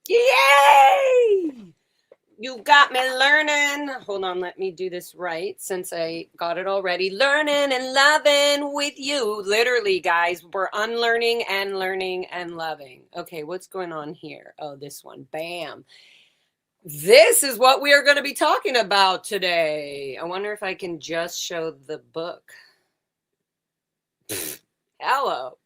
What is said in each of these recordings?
Yay! You got me learning. Hold on, let me do this right since I got it already. Learning and loving with you. Literally, guys, we're unlearning and learning and loving. Okay, what's going on here? Oh, this one. Bam. This is what we are going to be talking about today. I wonder if I can just show the book. Hello.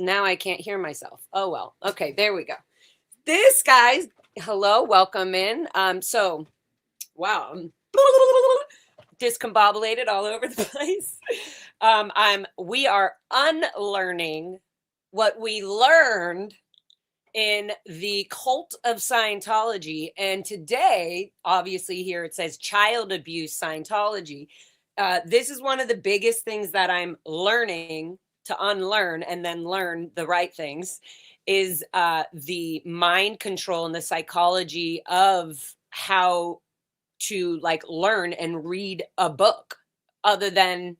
Now I can't hear myself. Oh, well. Okay, there we go. This, guys, hello, welcome in. Wow, I'm discombobulated all over the place. We are unlearning what we learned in the cult of Scientology. And today, obviously, here it says child abuse Scientology. This is one of the biggest things that I'm learning to unlearn and then learn the right things is the mind control and the psychology of how to like learn and read a book other than,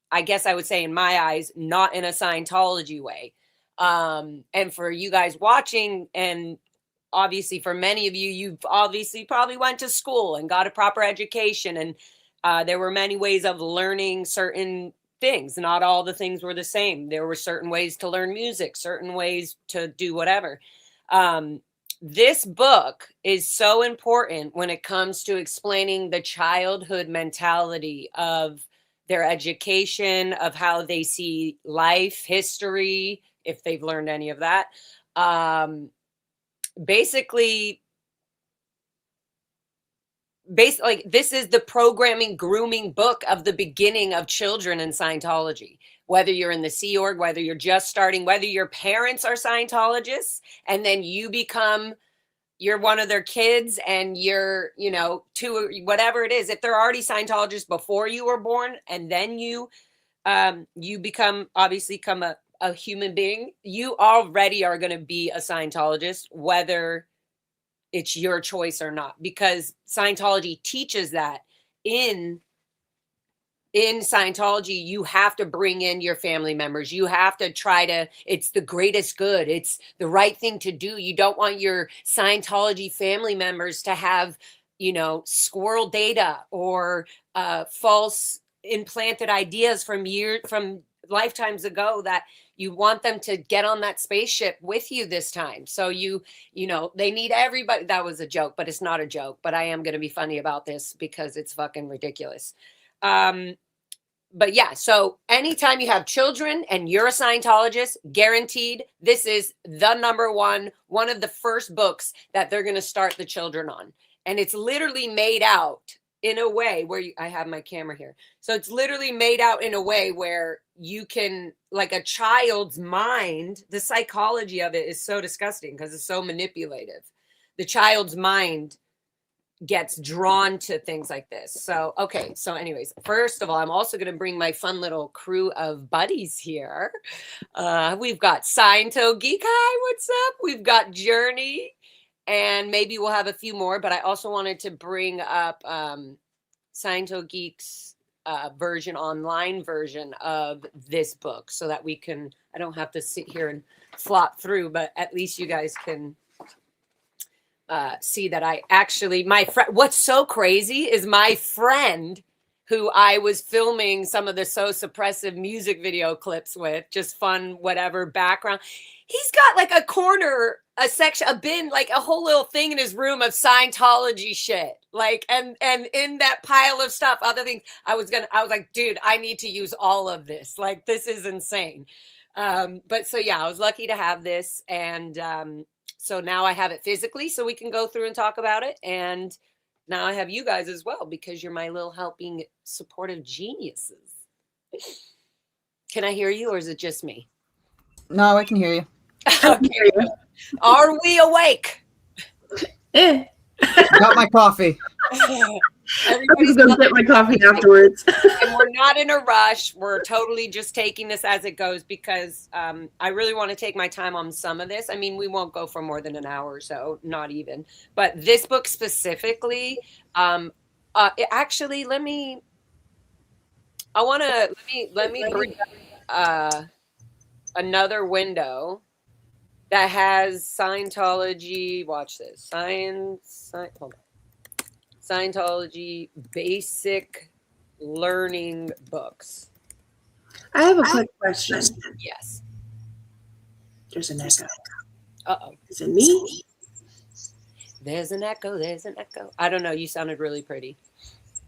I guess I would say in my eyes, not in a Scientology way. And for you guys watching, and obviously for many of you, you've obviously probably went to school and got a proper education, and there were many ways of learning certain things. Not all the things were the same. There were certain ways to learn music, certain ways to do whatever. This book is so important when it comes to explaining the childhood mentality of their education, of how they see life, history, if they've learned any of that. Basically, like this is the programming grooming book of the beginning of children in Scientology. Whether you're in the Sea Org, whether you're just starting, whether your parents are Scientologists and then you're one of their kids and you're, two, whatever it is, if they're already Scientologists before you were born and then you become a human being, you already are going to be a Scientologist, whether it's your choice or not, because Scientology teaches that in Scientology, you have to bring in your family members. You have to it's the greatest good. It's the right thing to do. You don't want your Scientology family members to have, squirrel data or false implanted ideas from lifetimes ago, that you want them to get on that spaceship with you this time. So they need everybody. That was a joke, but it's not a joke. But I am going to be funny about this because it's fucking ridiculous. But yeah, so anytime you have children and you're a Scientologist, guaranteed, this is the number one of the first books that they're going to start the children on. And it's literally made out in a way where I have my camera here. So it's literally made out in a way where you can, like a child's mind, the psychology of it is so disgusting because it's so manipulative. The child's mind gets drawn to things like this. So, okay. So anyways, first of all, I'm also going to bring my fun little crew of buddies here. We've got Sciento Geek. Hi, what's up? We've got Journey, and maybe we'll have a few more, but I also wanted to bring up Sciento Geek's online version of this book so that I don't have to sit here and flop through, but at least you guys can see that what's so crazy is my friend who I was filming some of the So Suppressive music video clips with, just fun, whatever background. He's got like a section, a bin, like a whole little thing in his room of Scientology shit. Like, and in that pile of stuff, other things, I was like, dude, I need to use all of this. Like, this is insane. But so yeah, I was lucky to have this. And, so now I have it physically so we can go through and talk about it. And now I have you guys as well because you're my little helping supportive geniuses. Can I hear you or is it just me? No, I can hear you. Okay. Are we awake? Got my coffee. Everybody's going to get my coffee afterwards. And we're not in a rush. We're totally just taking this as it goes because I really want to take my time on some of this. I mean, we won't go for more than an hour or so, not even. But this book specifically, actually, I want to let me bring another window that has Scientology. Watch this. Hold on. Scientology basic learning books. I have a quick question. Yes. There's an echo. Uh-oh. Is it me? There's an echo. There's an echo. I don't know. You sounded really pretty.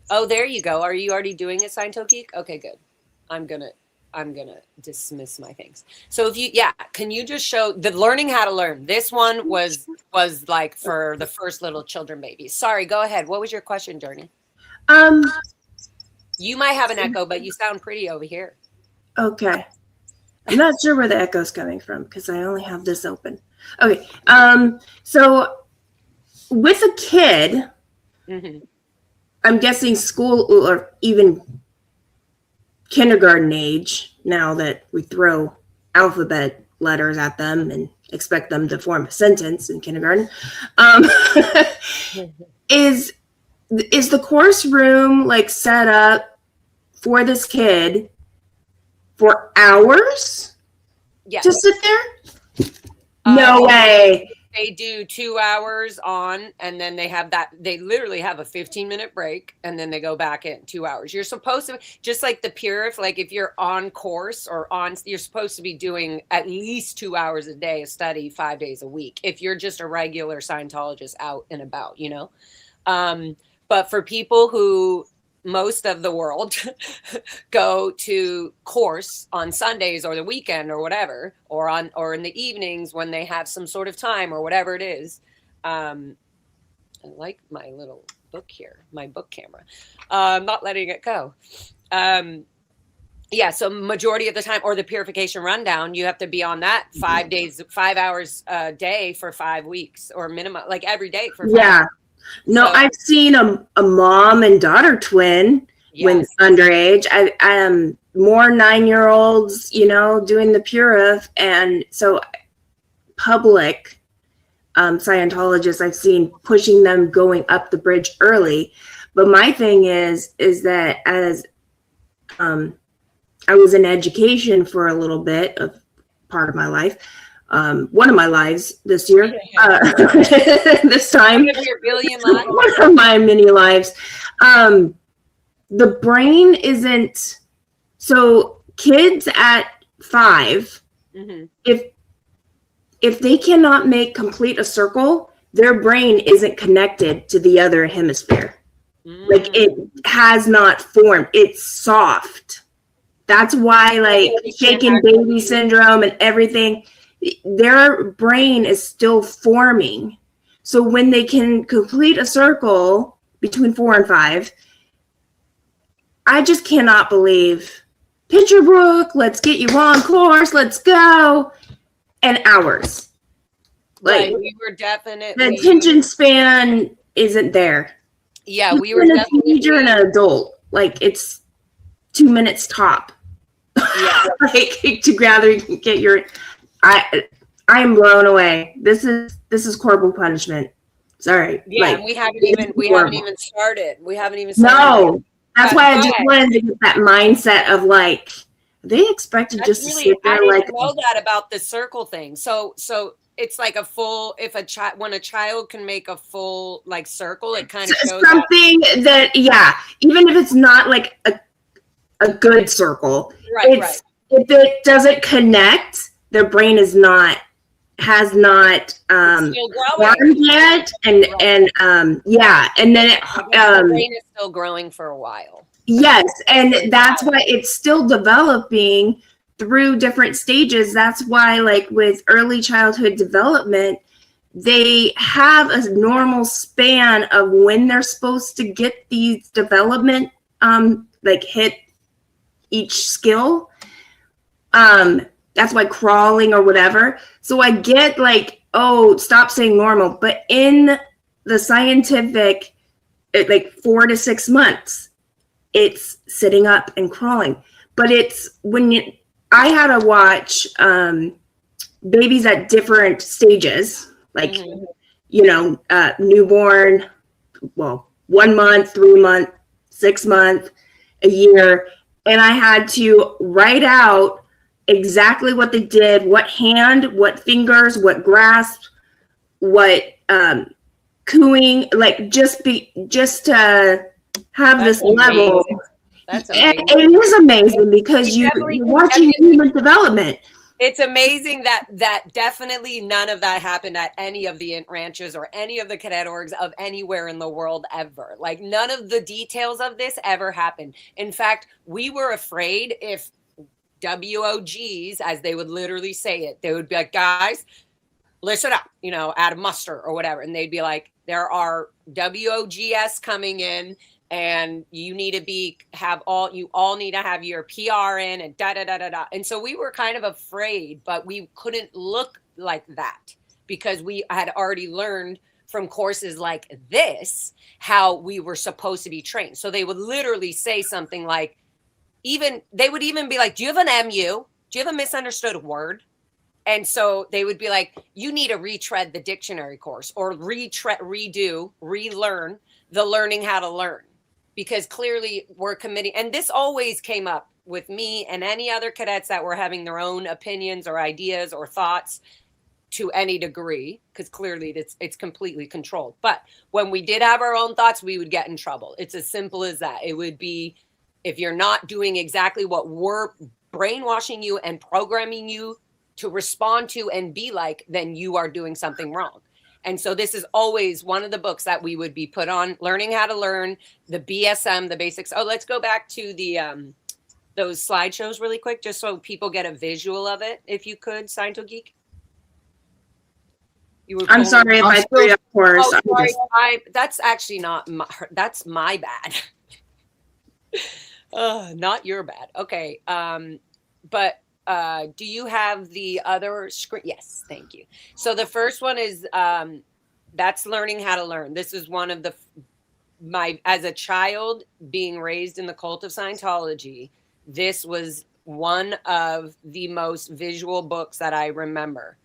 Oh, there you go. Are you already doing it, Scientology? Okay, good. I'm gonna dismiss my things. So if you, can you just show the learning how to learn? This one was like for the first little children babies. Sorry, go ahead. What was your question, Journey? You might have an echo, but you sound pretty over here. Okay. I'm not sure where the echo's coming from because I only have this open. Okay. So with a kid, I'm guessing school or even kindergarten age, now that we throw alphabet letters at them and expect them to form a sentence in kindergarten, is the course room like set up for this kid for hours? Yeah. To sit there? No way. They do 2 hours on, and then they literally have a 15-minute break, and then they go back in 2 hours. You're supposed to, just like the Purif, like if you're on course you're supposed to be doing at least 2 hours a day of study 5 days a week. If you're just a regular Scientologist out and about, but for people who, most of the world go to course on Sundays or the weekend or whatever, or in the evenings when they have some sort of time or whatever it is. I like my little book here, my book camera. I'm not letting it go. So majority of the time, or the purification rundown, you have to be on that 5 hours a day for 5 weeks, or minimum, like every day for 5 hours. No, so, I've seen a mom and daughter twin when underage. I am more 9-year-olds, doing the Purif, and so public Scientologists I've seen pushing them going up the bridge early. But my thing is that as I was in education for a little bit of part of my life. One of my lives this year, this time. One of your billion lives. One of my many lives. The brain isn't, so kids at 5, if they cannot make complete a circle, their brain isn't connected to the other hemisphere. Like it has not formed. It's soft. That's why like shaken baby syndrome and everything, their brain is still forming. So when they can complete a circle between 4 and 5, I just cannot believe, Picture Brooke, let's get you on course, let's go. And hours. Like we were definitely, the attention span isn't there. Yeah, we were definitely a teenager and an adult. Like it's 2 minutes top. Yeah. Like to gather get your I am blown away. This is corporal punishment. Sorry. Yeah, like, we haven't even started. No. That's why I just wanted to get that mindset of like, they expected just to sit there. I didn't know that about the circle thing. So it's like a full, when a child can make a full like circle, it kind of shows something that even if it's not like a good circle, right. If it doesn't connect, their brain has not formed yet, and then the brain is still growing for a while. Yes, and that's why it's still developing through different stages. That's why, like with early childhood development, they have a normal span of when they're supposed to get these development, like hit each skill. That's why crawling or whatever. So I get like, oh, stop saying normal. But in the scientific, like 4 to 6 months, it's sitting up and crawling. But it's I had to watch babies at different stages, like, newborn, 1 month, 3 month, 6 month, a year. and I had to write out exactly what they did, what hand, what fingers, what grasp, what cooing, like just to have That's this level. amazing. That's And amazing. it is amazing because you're watching human development. It's amazing that definitely none of that happened at any of the ranches or any of the cadet orgs of anywhere in the world ever. Like none of the details of this ever happened. In fact, we were afraid if WOGs, as they would literally say it, they would be like, guys, listen up, you know, add a muster or whatever. And they'd be like, there are WOGS coming in and you need to you all need to have your PR in and da da da da da. And so we were kind of afraid, but we couldn't look like that because we had already learned from courses like this how we were supposed to be trained. So they would literally say something like, they would even be like, do you have an MU? Do you have a misunderstood word? And so they would be like, you need to retread the dictionary course or relearn the learning how to learn. Because clearly we're committing, and this always came up with me and any other cadets that were having their own opinions or ideas or thoughts to any degree, because clearly it's completely controlled. But when we did have our own thoughts, we would get in trouble. It's as simple as that. It would be, if you're not doing exactly what we're brainwashing you and programming you to respond to and be like, then you are doing something wrong. And so this is always one of the books that we would be put on, learning how to learn, the BSM, the basics. Oh, let's go back to the those slideshows really quick, just so people get a visual of it, if you could, Sciento Geek. I'm sorry if I threw you off course. Oh, sorry. That's actually that's my bad. Not your bad. Okay. But do you have the other screen? Yes, thank you. So the first one is that's learning how to learn. This is one of as a child being raised in the cult of Scientology, this was one of the most visual books that I remember.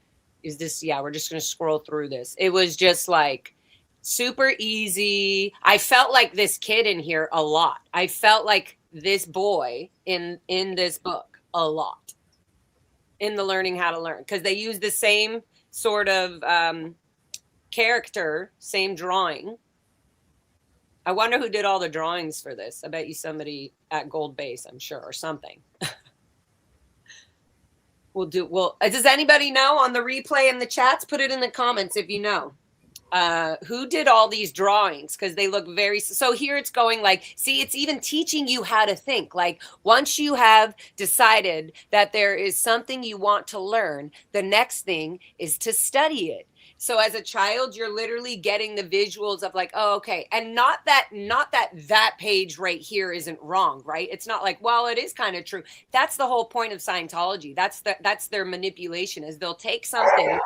We're just going to scroll through this. It was just like super easy. I felt like this kid in here a lot. I felt like this boy in this book a lot. In the learning how to learn, because they use the same sort of character, same drawing. I wonder who did all the drawings for this. I bet you somebody at Gold Base, I'm sure, or something. Does anybody know on the replay in the chats? Put it in the comments if you know. Who did all these drawings, because they look so here it's going like, see, it's even teaching you how to think. Like once you have decided that there is something you want to learn, the next thing is to study it. So as a child, you're literally getting the visuals of like, oh, okay. And not that page right here isn't wrong, right? It's not like, well, it is kind of true. That's the whole point of Scientology. That's their manipulation, is they'll take something,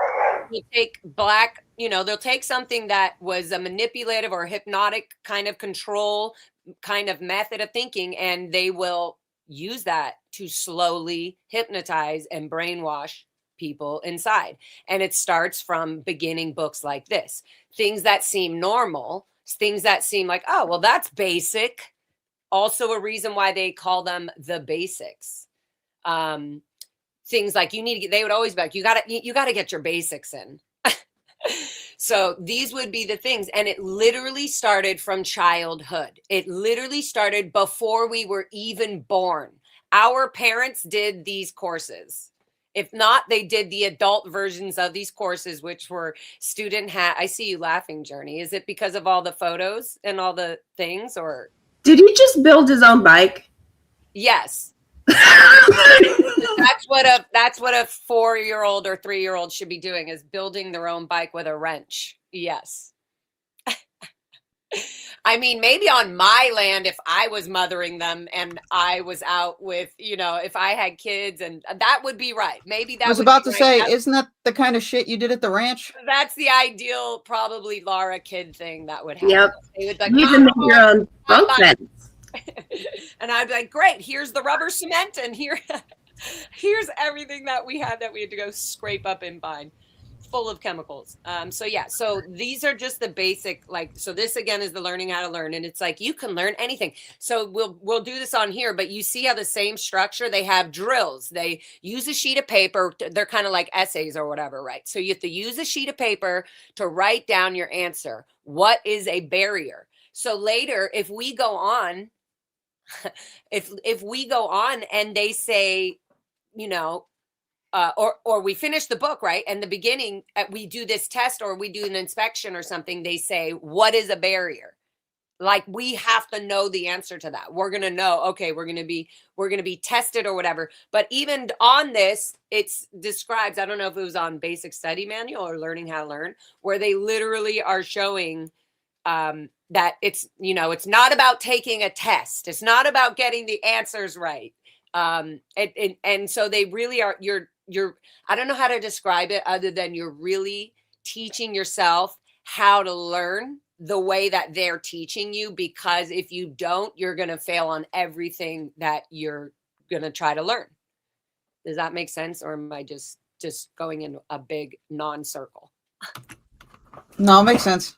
they'll take something that was a manipulative or hypnotic kind of control kind of method of thinking, and they will use that to slowly hypnotize and brainwash people inside. And it starts from beginning books like this. Things that seem normal, things that seem like, oh, well, that's basic. Also a reason why they call them the basics. Things like they would always be like, you gotta get your basics in. So these would be the things. And it literally started from childhood. It literally started before we were even born. Our parents did these courses. If not, they did the adult versions of these courses, which were I see you laughing, Journey. Is it because of all the photos and all the things, or? Did he just build his own bike? Yes. That's what a 4-year-old or 3-year-old should be doing, is building their own bike with a wrench. Yes. I mean, maybe on my land, if I was mothering them and I was out with, if I had kids, and that would be right. Maybe that I was about to say, isn't that the kind of shit you did at the ranch? That's the ideal, probably Laura kid thing that would happen. Yep. They would like, you can make your own boat fence. And I'd be like, great, here's the rubber cement, and here's everything that we had to go scrape up and bind. full of chemicals. So yeah, so these are just the basic, like, so this again is the learning how to learn, and it's like you can learn anything. So we'll do this on here, but you see how the same structure, they have drills. They use a sheet of paper. They're kind of like essays or whatever, right? So you have to use a sheet of paper to write down your answer. What is a barrier? So later, if we go on, if we go on and they say, you know, or we finish the book, right? And the beginning, we do this test or we do an inspection or something. They say, what is a barrier? Like we have to know the answer to that. We're going to know, okay, we're going to be tested or whatever. But even on this, it's describes, I don't know if it was on Basic Study Manual or Learning How to Learn, where they literally are showing that it's, you know, it's not about taking a test. It's not about getting the answers right. And so they really are, you're, I don't know how to describe it other than you're really teaching yourself how to learn the way that they're teaching you, because if you don't, you're going to fail on everything that you're going to try to learn. Does that make sense? Or am I just going in a big non-circle? No, it makes sense.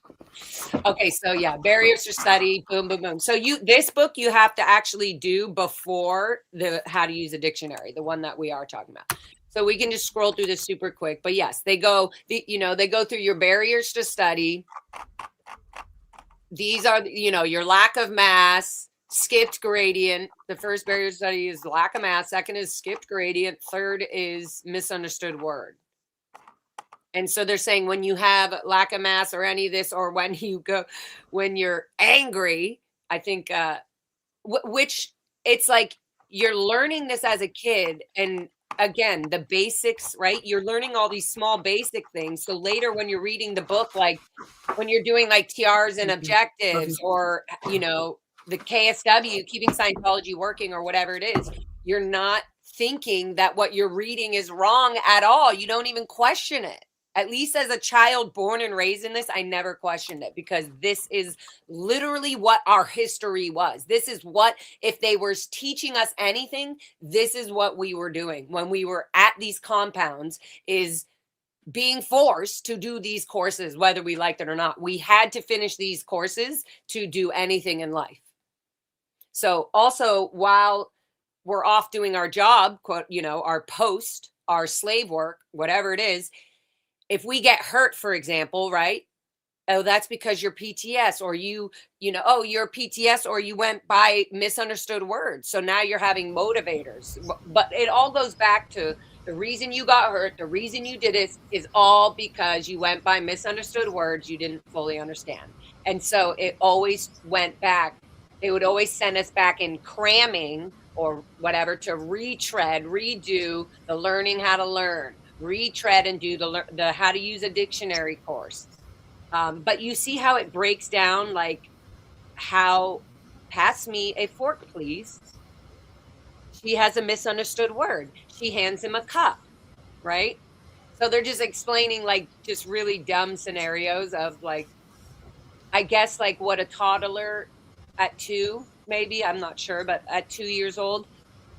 Okay, so yeah, barriers to study, boom, boom, boom. So this book you have to actually do before the how to use a dictionary, the one that we are talking about. So we can just scroll through this super quick. But yes, they go through your barriers to study. These are, your lack of mass, skipped gradient. The first barrier to study is lack of mass. Second is skipped gradient. Third is misunderstood word. And so they're saying when you have lack of mass or any of this, or when you're angry, I think, which it's like you're learning this as a kid. And again, the basics, right? You're learning all these small basic things. So later when you're reading the book, like when you're doing like TRs and objectives, or, the KSW, keeping Scientology working, or whatever it is, you're not thinking that what you're reading is wrong at all. You don't even question it. At least as a child born and raised in this, I never questioned it, because this is literally what our history was. This is what, if they were teaching us anything, this is what we were doing when we were at these compounds, is being forced to do these courses, whether we liked it or not. We had to finish these courses to do anything in life. So also, while we're off doing our job, quote, our post, our slave work, whatever it is, if we get hurt, for example, right? Oh, that's because you're PTS, or you're PTS, or you went by misunderstood words. So now you're having motivators. But it all goes back to the reason you got hurt, the reason you did it is all because you went by misunderstood words you didn't fully understand. And so it always went back. It would always send us back in cramming or whatever to retread, redo the learning how to learn. Retread and do the how to use a dictionary course. But you see how it breaks down, like how, pass me a fork, please. She has a misunderstood word. She hands him a cup, right? So they're just explaining like just really dumb scenarios of like, I guess like what a toddler at 2, maybe, I'm not sure, but at 2 years old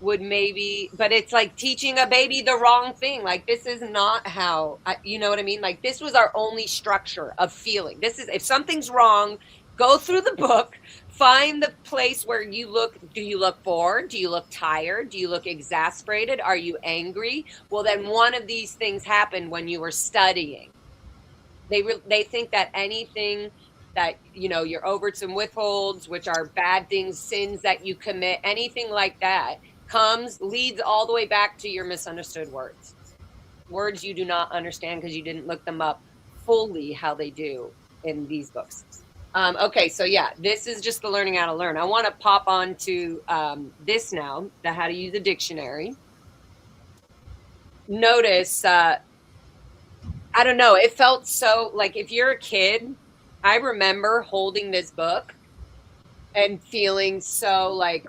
would maybe, but it's like teaching a baby the wrong thing. Like, this is not how, you know what I mean? Like, this was our only structure of feeling. This is, if something's wrong, go through the book, find the place where you look. Do you look bored? Do you look tired? Do you look exasperated? Are you angry? Well, then one of these things happened when you were studying. They think that anything that, your overts and withholds, which are bad things, sins that you commit, anything like that, leads all the way back to your misunderstood words you do not understand because you didn't look them up fully how they do in these books. Okay, so yeah, this is just the learning how to learn. I want to pop on to this now, the how to use a dictionary. Notice, I don't know, it felt so like, if you're a kid, I remember holding this book and feeling so like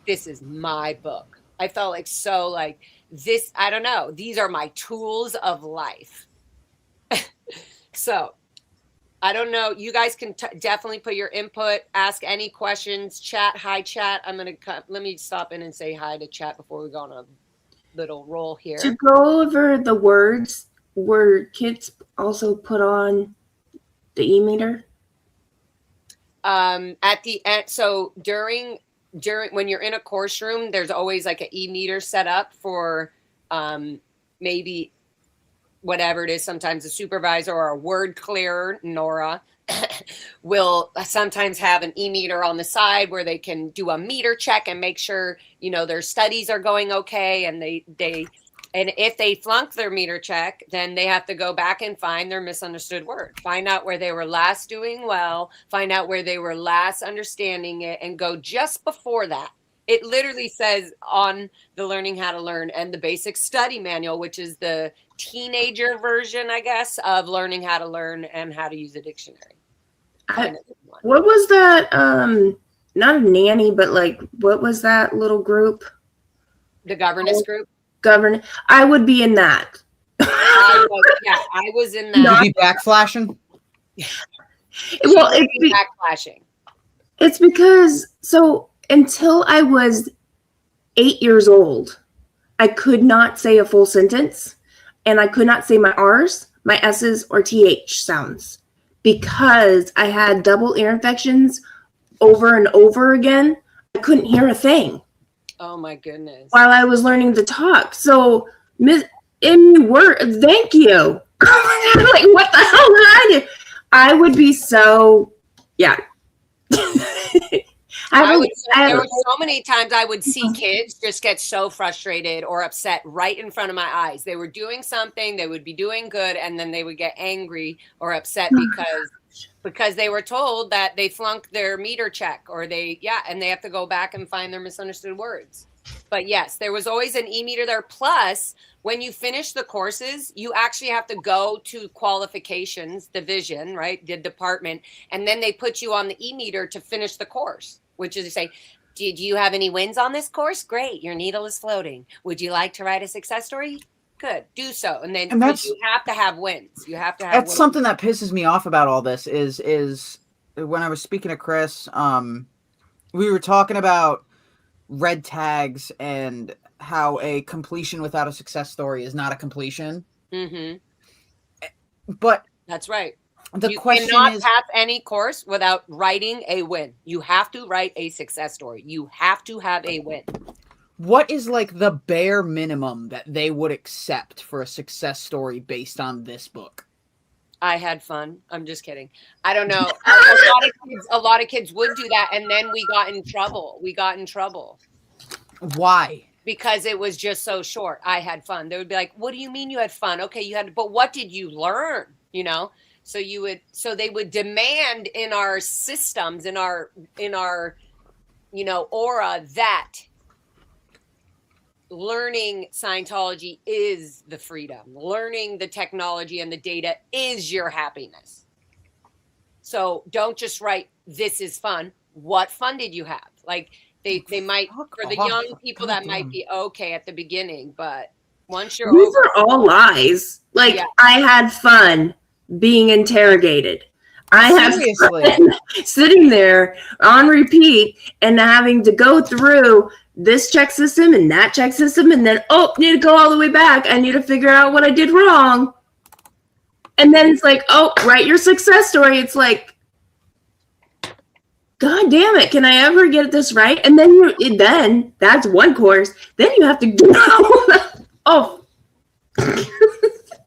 this is my book. I felt like so like this, I don't know, these are my tools of life. So I don't know, you guys can definitely put your input, ask any questions, chat. Hi chat. Let me stop in and say hi to chat before we go on a little roll here. To go over the words, were kids also put on the e-meter? At the end, so during when you're in a course room, there's always like an e-meter set up for maybe whatever it is. Sometimes a supervisor or a word clearer, Nora, will sometimes have an e-meter on the side where they can do a meter check and make sure, you know, their studies are going okay. And and if they flunk their meter check, then they have to go back and find their misunderstood word, find out where they were last doing well, find out where they were last understanding it, and go just before that. It literally says on the Learning How to Learn and the Basic Study Manual, which is the teenager version, I guess, of Learning How to Learn and how to use a dictionary. What was that? Not a nanny, but like, what was that little group? The governess group. I would be in that. I was in that. You'd be backflashing? Well, backflashing. It's because, so until I was 8 years old, I could not say a full sentence, and I could not say my R's, my S's, or TH sounds because I had double ear infections over and over again. I couldn't hear a thing. Oh my goodness. While I was learning to talk. So, thank you. Like, what the hell did I do? I would be so, yeah. There were so many times I would see kids just get so frustrated or upset right in front of my eyes. They were doing something, they would be doing good, and then they would get angry or upset because they were told that they flunked their meter check and they have to go back and find their misunderstood words. But yes, there was always an e-meter there. Plus, when you finish the courses, you actually have to go to qualifications division, right? The department. And then they put you on the e-meter to finish the course, which is to say, did you have any wins on this course? Great. Your needle is floating. Would you like to write a success story? Good. Do so. And then you have to have wins. You have to have wins. Something that pisses me off about all this is when I was speaking to Chris, we were talking about red tags and how a completion without a success story is not a completion. Mm-hmm. But that's right. The question cannot is, pass any course without writing a win. You have to write a success story. You have to have a win. What is like the bare minimum that they would accept for a success story based on this book? I had fun. I'm just kidding. I don't know. A lot of kids would do that, and then we got in trouble. Why? Because it was just so short. I had fun. They would be like, "What do you mean you had fun? Okay, you had, but what did you learn?" You know. So they would demand in our systems, in our aura, that learning Scientology is the freedom. Learning the technology and the data is your happiness. So don't just write, "This is fun." What fun did you have? Like they might, for the young people, that might be okay at the beginning, but once you're these are all lies. Like, yeah. I had fun being interrogated. I had fun sitting there on repeat and having to go through this check system and that check system, and then need to go all the way back. I need to figure out what I did wrong. And then it's like, write your success story. It's like, God damn it, can I ever get this right? And then that's one course. Then you have to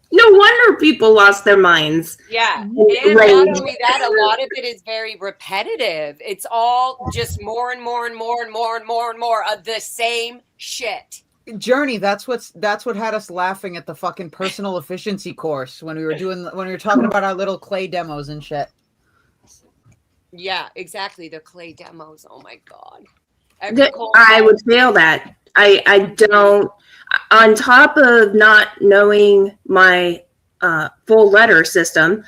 no wonder people lost their minds. Yeah. And not only that, a lot of it is very repetitive. It's all just more and more and more and more and more and more of the same shit. Journey, that's what had us laughing at the fucking personal efficiency course when we were talking about our little clay demos and shit. Yeah, exactly. The clay demos. Oh my God. I would fail that. I don't. On top of not knowing my full letter system,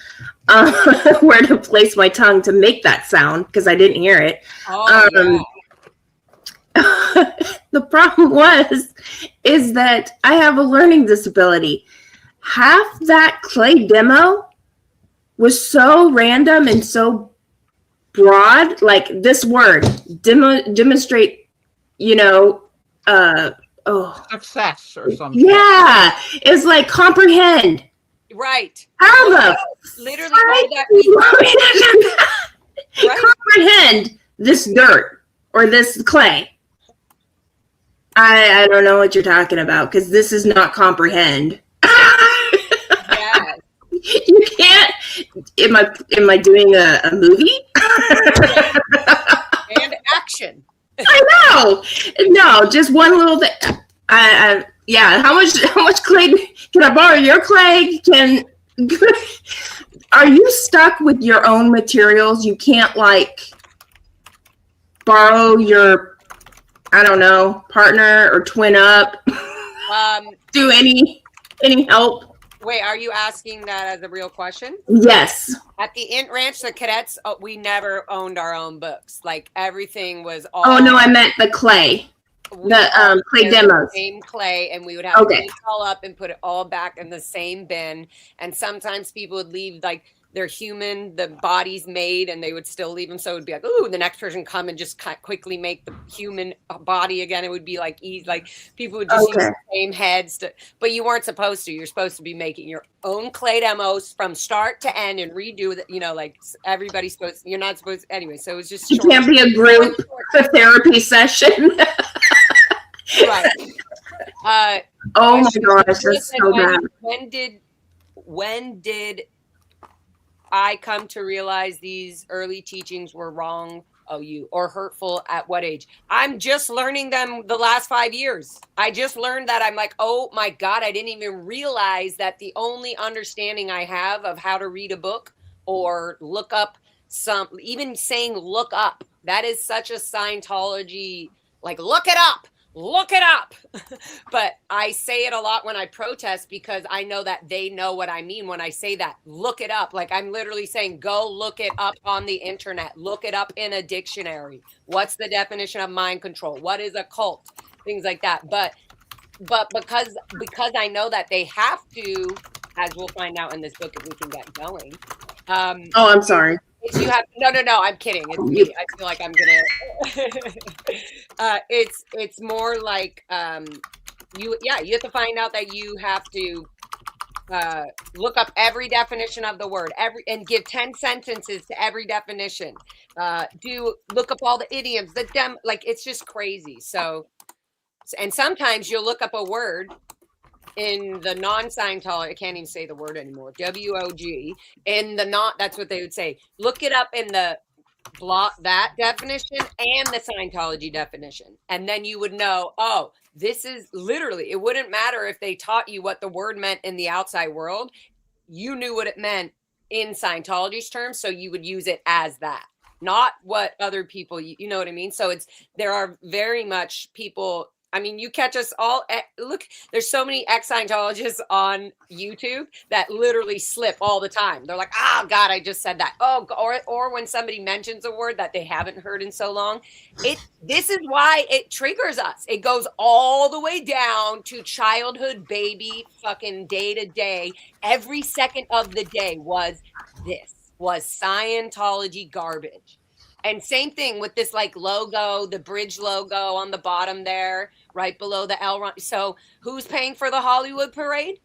where to place my tongue to make that sound, because I didn't hear it. The problem is that I have a learning disability. Half that clay demo was so random and so broad, like this word, demonstrate, success or something. Yeah, it's like comprehend. Right. How the Literally fuck all that do you want me to right. comprehend this dirt or this clay? I don't know what you're talking about, because this is not comprehend. Yeah. You can't. Am I doing a movie? And action. I know. No, just one little thing. Yeah. How much clay can I borrow? Your clay? Are you stuck with your own materials? You can't like borrow your, I don't know, partner or twin up. Do any help? Wait, are you asking that as a real question? Yes. At the Int Ranch, the cadets, we never owned our own books. Like everything was all. Oh no, I meant the clay. The clay demos. Same clay, and we would have to clean it all up and put it all back in the same bin. And sometimes people would leave like they're human, the body's made, and they would still leave them. So it would be like, ooh, the next person come and just quickly make the human body again. It would be like easy, like people would just use the same heads, but you weren't supposed to. You're supposed to be making your own clay demos from start to end and redo it. You know, like everybody's supposed. You're not supposed anyway. So it was just. It can't be a group, a therapy session. Right. Oh my gosh, that's so bad. When did I come to realize these early teachings were wrong, or hurtful? At what age? I'm just learning them the last 5 years. I just learned that. I'm like, oh my God, I didn't even realize that the only understanding I have of how to read a book or look up even saying look up, that is such a Scientology, like look it up. But I say it a lot when I protest because I know that they know what I mean when I say that. Look it up. Like I'm literally saying, go look it up on the internet. Look it up in a dictionary. What's the definition of mind control? What is a cult? Things like that. But because I know that they have to, as we'll find out in this book if we can get going. Oh, I'm sorry. You have no. I'm kidding. It's me. I feel like I'm gonna. It's more like you have to find out that you have to look up every definition of the word and give 10 sentences to every definition. Look up all the idioms. Like it's just crazy. So, and sometimes you'll look up a word in the non-Scientology, I can't even say the word anymore, WOG, that's what they would say. Look it up in the that definition and the Scientology definition. And then you would know, oh, this is literally, it wouldn't matter if they taught you what the word meant in the outside world. You knew what it meant in Scientology's terms, so you would use it as that, not what other people, you know what I mean? So there are very much people. I mean, you catch us all. Look, there's so many ex-Scientologists on YouTube that literally slip all the time. They're like, oh, God, I just said that. Oh, or when somebody mentions a word that they haven't heard in so long. This is why it triggers us. It goes all the way down to childhood, baby, fucking day to day. Every second of the day was Scientology garbage. And same thing with this like logo, the bridge logo on the bottom there, right below the L. So who's paying for the Hollywood parade?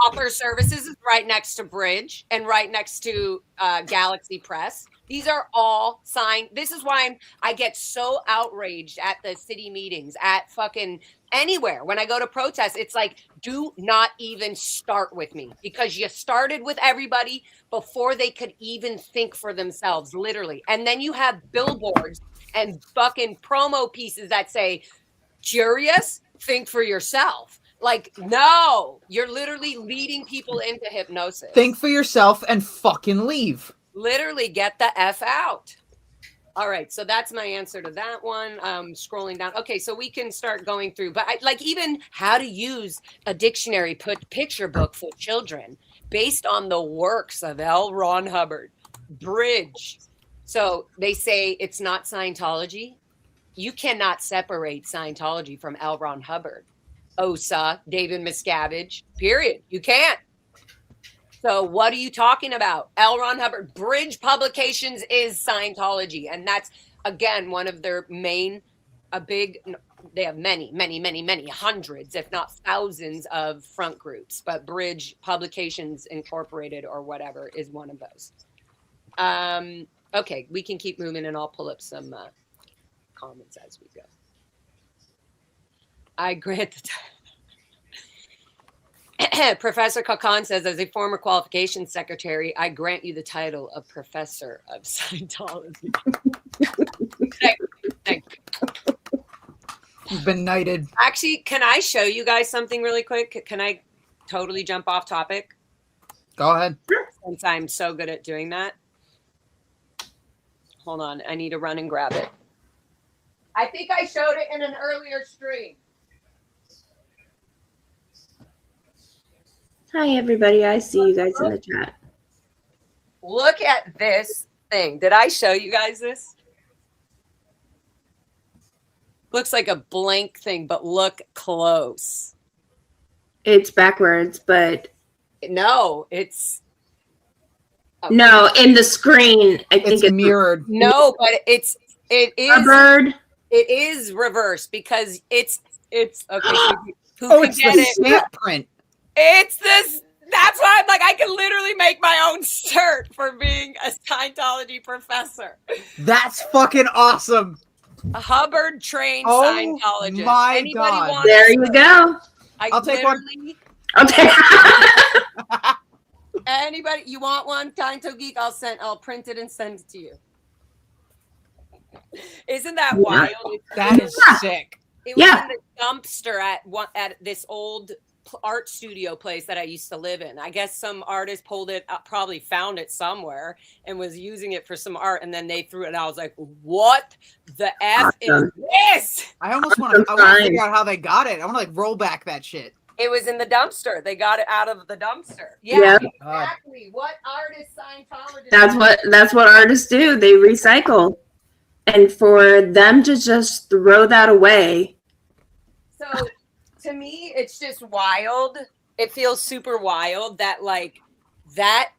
Author Services is right next to Bridge and right next to Galaxy Press. These are all signed. This is why I get so outraged at the city meetings, at fucking anywhere. When I go to protest, it's like, do not even start with me, because you started with everybody before they could even think for themselves, literally. And then you have billboards and fucking promo pieces that say, curious, think for yourself. Like, no, you're literally leading people into hypnosis. Think for yourself and fucking leave. Literally get the F out. All right, so that's my answer to that one. Scrolling down. Okay, so we can start going through, but even how to use a dictionary picture book for children based on the works of L. Ron Hubbard. Bridge. So they say it's not Scientology. You cannot separate Scientology from L. Ron Hubbard. OSA, David Miscavige, period. You can't. So what are you talking about? L. Ron Hubbard. Bridge Publications is Scientology. And that's, again, one of their main, they have many, many, many, many hundreds, if not thousands of front groups, but Bridge Publications Incorporated or whatever is one of those. Okay, we can keep moving and I'll pull up some comments as we go. I grant the Professor Kakan says, as a former qualifications secretary, I grant you the title of Professor of Scientology. Thank you. You've been knighted. Actually, can I show you guys something really quick? Can I totally jump off topic? Go ahead. Since I'm so good at doing that. Hold on. I need to run and grab it. I think I showed it in an earlier stream. Hi, everybody. I see you guys in the chat. Look at this thing. Did I show you guys this? Looks like a blank thing, but look close. It's backwards, but no, it's no, in the screen. I think it's mirrored. No, but it is a bird. It is reversed because it's okay. Oh, it's the stamp print. It's this. That's why I'm like, I can literally make my own shirt for being a Scientology professor. That's fucking awesome. A Hubbard trained Scientologist. My Anybody God. want There you go. I'll take one. I'll take Anybody, you want one? Sciento Geek, I'll print it and send it to you. Isn't that wild? That is sick. It was in the dumpster at this old art studio place that I used to live in. I guess some artist pulled it up, probably found it somewhere and was using it for some art, and then they threw it. And I was like, "What the f is this?" I almost want to figure out how they got it. I want to like roll back that shit. It was in the dumpster. They got it out of the dumpster. Yeah, exactly. What artist Scientologist? That's what artists do. They recycle, and for them to just throw that away. So. To me, it's just wild. It feels super wild that like that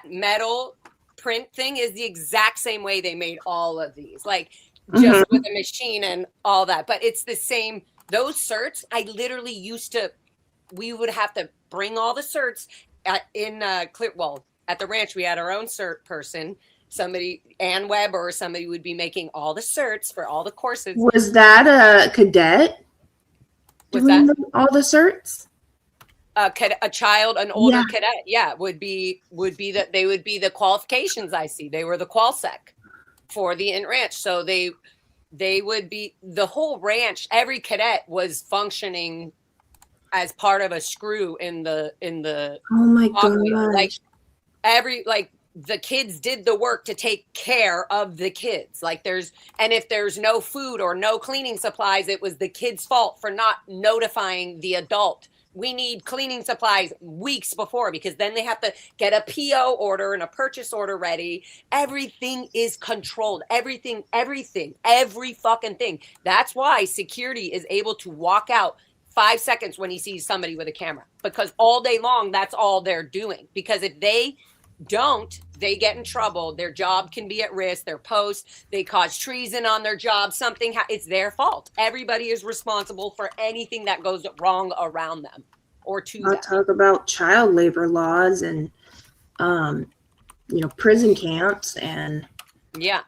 metal print thing is the exact same way they made all of these, like just with a machine and all that. But it's the same. Those certs, I literally we would have to bring all the certs at the ranch. We had our own cert person. Somebody, Ann Weber or somebody would be making all the certs for all the courses. Was that a cadet? Doing all the certs? A child, an older cadet, would be that they would be the qualifications. I see they were the qualsec for the int ranch, so they would be the whole ranch. Every cadet was functioning as part of a screw in the. Oh my God! Like the kids did the work to take care of the kids. And if there's no food or no cleaning supplies, it was the kid's fault for not notifying the adult. We need cleaning supplies weeks before, because then they have to get a PO order and a purchase order ready. Everything is controlled. Everything, every fucking thing. That's why security is able to walk out 5 seconds when he sees somebody with a camera, because all day long, that's all they're doing. Because if they don't, they get in trouble. Their job can be at risk. Their post, they cause treason on their job. It's their fault. Everybody is responsible for anything that goes wrong around them or to them. Talk about child labor laws and, prison camps and. Yeah.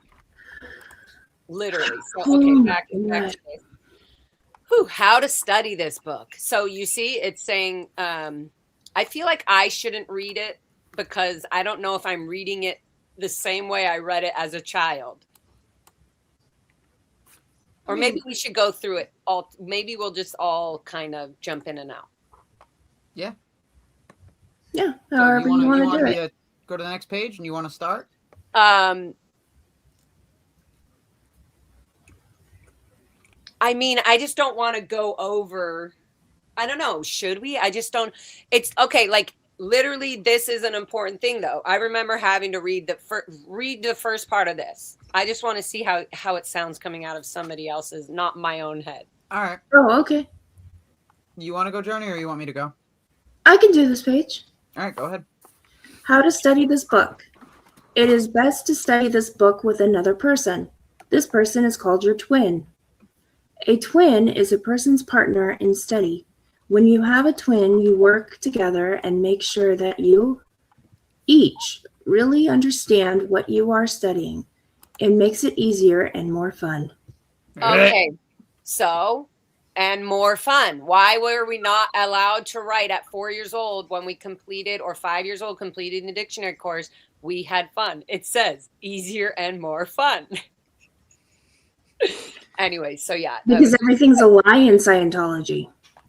Literally. So, okay, back to this. How to study this book. So you see, it's saying, I feel like I shouldn't read it, because I don't know if I'm reading it the same way I read it as a child. Or maybe we should go through it all. Maybe we'll just all kind of jump in and out. Yeah. Yeah. However you want to do it. Go to the next page and you want to start? I mean, I just don't want to go over. I don't know. Should we? I just don't. It's okay. Like, literally, this is an important thing, though. I remember having to read the first part of this. I just want to see how it sounds coming out of somebody else's, not my own head. All right. Oh, okay. You want to go, Journey, or you want me to go? I can do this page. All right, go ahead. How to study this book. It is best to study this book with another person. This person is called your twin. A twin is a person's partner in study. When you have a twin, you work together and make sure that you each really understand what you are studying. It makes it easier and more fun. Okay, so, and more fun. Why were we not allowed to write at 4 years old when we completed, or 5 years old, completed the dictionary course? We had fun. It says easier and more fun. Anyway, so yeah. Because everything's a lie in Scientology.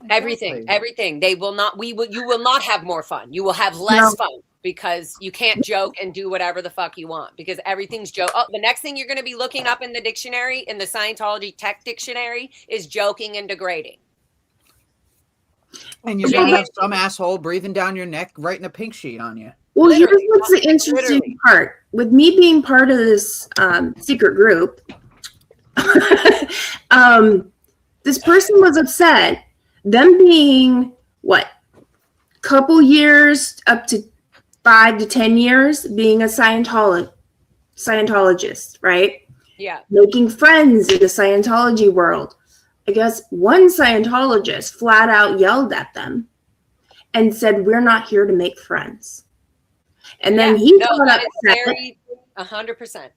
Everything. They will not, you will not have more fun. You will have less fun because you can't joke and do whatever the fuck you want because everything's joke. Oh, the next thing you're going to be looking up in the dictionary, in the Scientology tech dictionary, is joking and degrading. And you're going to have some asshole breathing down your neck, writing a pink sheet on you. Well, here's what's the interesting part. With me being part of this secret group, this person was upset. Them being, what, couple years, up to 5 to 10 years, being a Scientologist, right? Yeah. Making friends in the Scientology world. I guess one Scientologist flat out yelled at them and said, "We're not here to make friends." And then he got upset. 100%.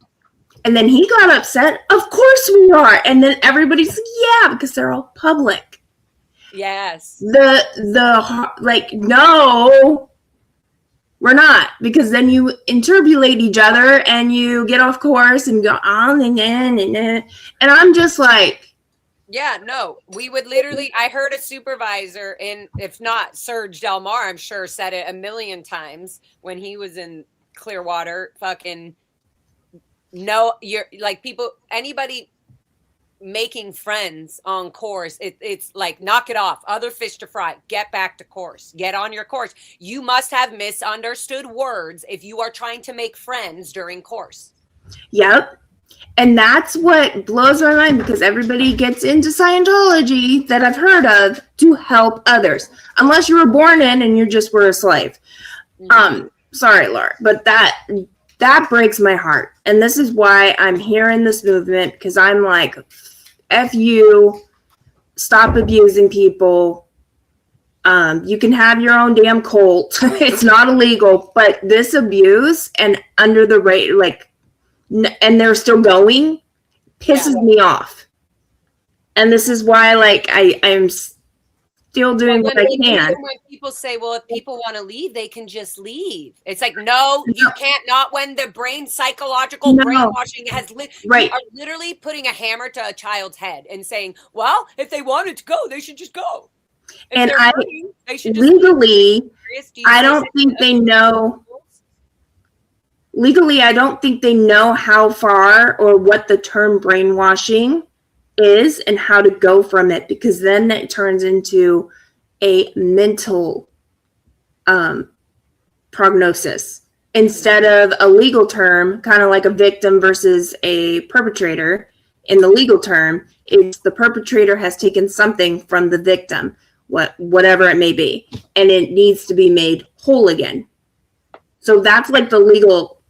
And then he got upset. Of course we are. And then everybody's like, yeah, because they're all public. Yes. Like, no, we're not. Because then you interpolate each other and you get off course and go on and I'm just like. Yeah, no, we would literally, I heard a supervisor if not Serge Delmar, I'm sure said it a million times when he was in Clearwater, fucking, no, you're like anybody making friends on course, it's like, knock it off, other fish to fry, get back to course, get on your course. You must have misunderstood words if you are trying to make friends during course. Yep. And that's what blows my mind because everybody gets into Scientology that I've heard of to help others. Unless you were born in and you just were a slave. Mm-hmm. Sorry, Laura, but that breaks my heart. And this is why I'm here in this movement because I'm like, F you, stop abusing people. You can have your own damn cult. It's not illegal, but this abuse and under the rate, like, and they're still going, pisses me off. And this is why, like, I'm still doing what I can. When people say, well, if people want to leave, they can just leave. It's like, no, you can't. Not when the psychological brainwashing has you are literally putting a hammer to a child's head and saying, well, if they wanted to go, they should just go. And they should just legally, I don't think they know. Legally, I don't think they know how far or what the term brainwashing is and how to go from it because then it turns into a mental prognosis instead of a legal term, kind of like a victim versus a perpetrator. In the legal term, it's the perpetrator has taken something from the victim, whatever it may be, and it needs to be made whole again. So that's like the legal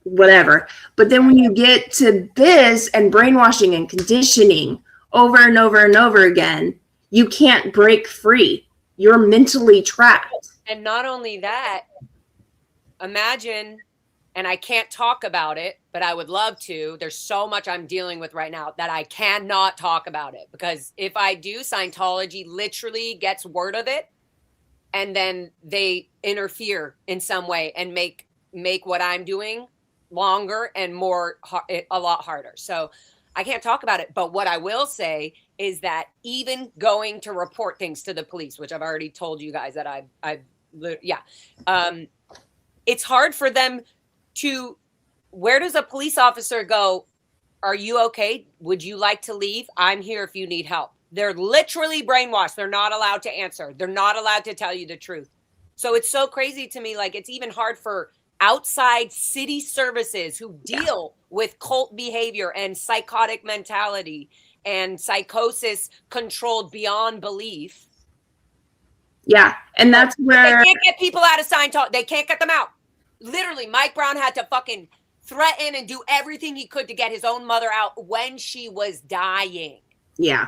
whatever. But then when you get to this and brainwashing and conditioning over and over and over again, you can't break free. You're mentally trapped. And not only that, imagine, and I can't talk about it, but I would love to. There's so much I'm dealing with right now that I cannot talk about it because if I do, Scientology literally gets word of it and then they interfere in some way and make what I'm doing longer and a lot harder. So I can't talk about it. But what I will say is that even going to report things to the police, which I've already told you guys that it's hard for them to, where does a police officer go? Are you okay? Would you like to leave? I'm here if you need help. They're literally brainwashed. They're not allowed to answer. They're not allowed to tell you the truth. So it's so crazy to me. Like, it's even hard for outside city services who deal with cult behavior and psychotic mentality and psychosis controlled beyond belief. Yeah. And that's where they can't get people out of Scientology. They can't get them out. Literally, Mike Brown had to fucking threaten and do everything he could to get his own mother out when she was dying. Yeah.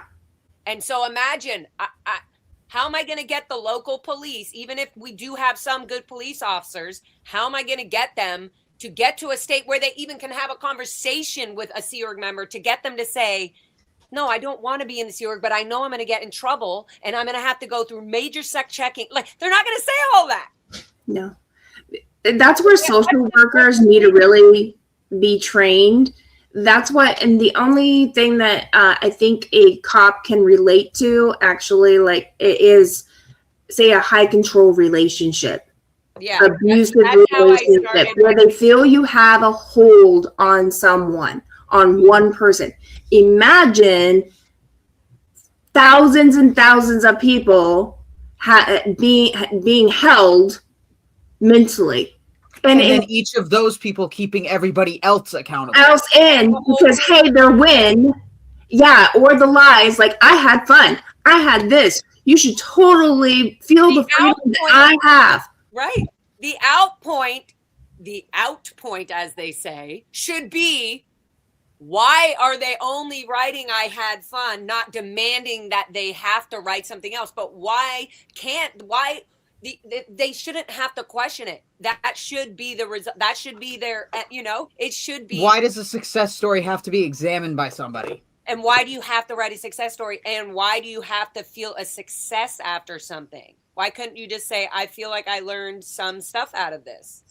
And so imagine, how am I going to get the local police, even if we do have some good police officers, how am I going to get them to get to a state where they even can have a conversation with a Sea Org member to get them to say, no, I don't want to be in the Sea Org, but I know I'm going to get in trouble and I'm going to have to go through major sec checking. Like, they're not going to say all that. No. That's where social workers need to really be trained. That's what, and the only thing that I think a cop can relate to actually, like, it is, say, a high control relationship. Yeah. Abusive that's relationship where they feel you have a hold on someone, on one person. Imagine thousands and thousands of people being held mentally. And then each of those people keeping everybody else accountable. Because, hey, their win. Yeah, or the lies, like, I had fun. I had this. You should totally feel the freedom that I have. Right. The out point, as they say, should be, why are they only writing I had fun, not demanding that they have to write something else? But they shouldn't have to question it. That should be the result. That should be their, it should be. Why does a success story have to be examined by somebody? And why do you have to write a success story? And why do you have to feel a success after something? Why couldn't you just say, I feel like I learned some stuff out of this?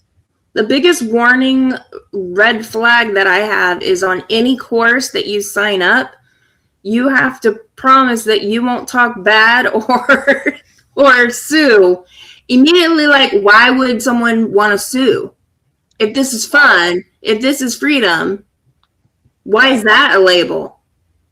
The biggest warning red flag that I have is on any course that you sign up, you have to promise that you won't talk bad or sue. Immediately, like, why would someone want to sue? If this is fun, if this is freedom, why is that a label?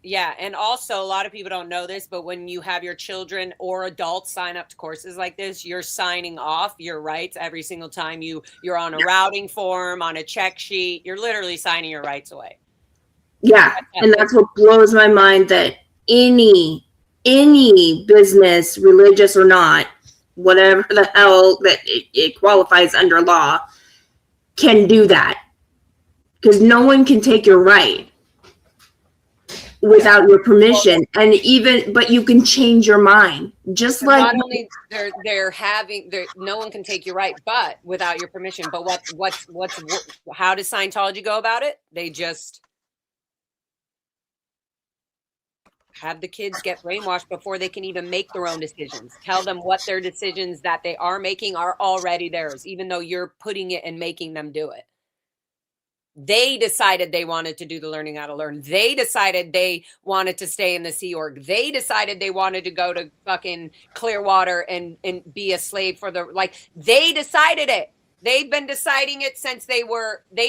Yeah, and also a lot of people don't know this, but when you have your children or adults sign up to courses like this, you're signing off your rights every single time you're on a routing form, on a check sheet. You're literally signing your rights away. Yeah, and that's what blows my mind, that any business, religious or not, whatever the hell that it qualifies under law, can do that. Because no one can take your right without your permission. But you can change your mind. Just like not only no one can take your right, but without your permission. But how does Scientology go about it? They just have the kids get brainwashed before they can even make their own decisions. Tell them what their decisions that they are making are already theirs, even though you're putting it and making them do it. They decided they wanted to do the learning how to learn. They decided they wanted to stay in the Sea Org. They decided they wanted to go to fucking Clearwater and be a slave for they decided it. They've been deciding it since they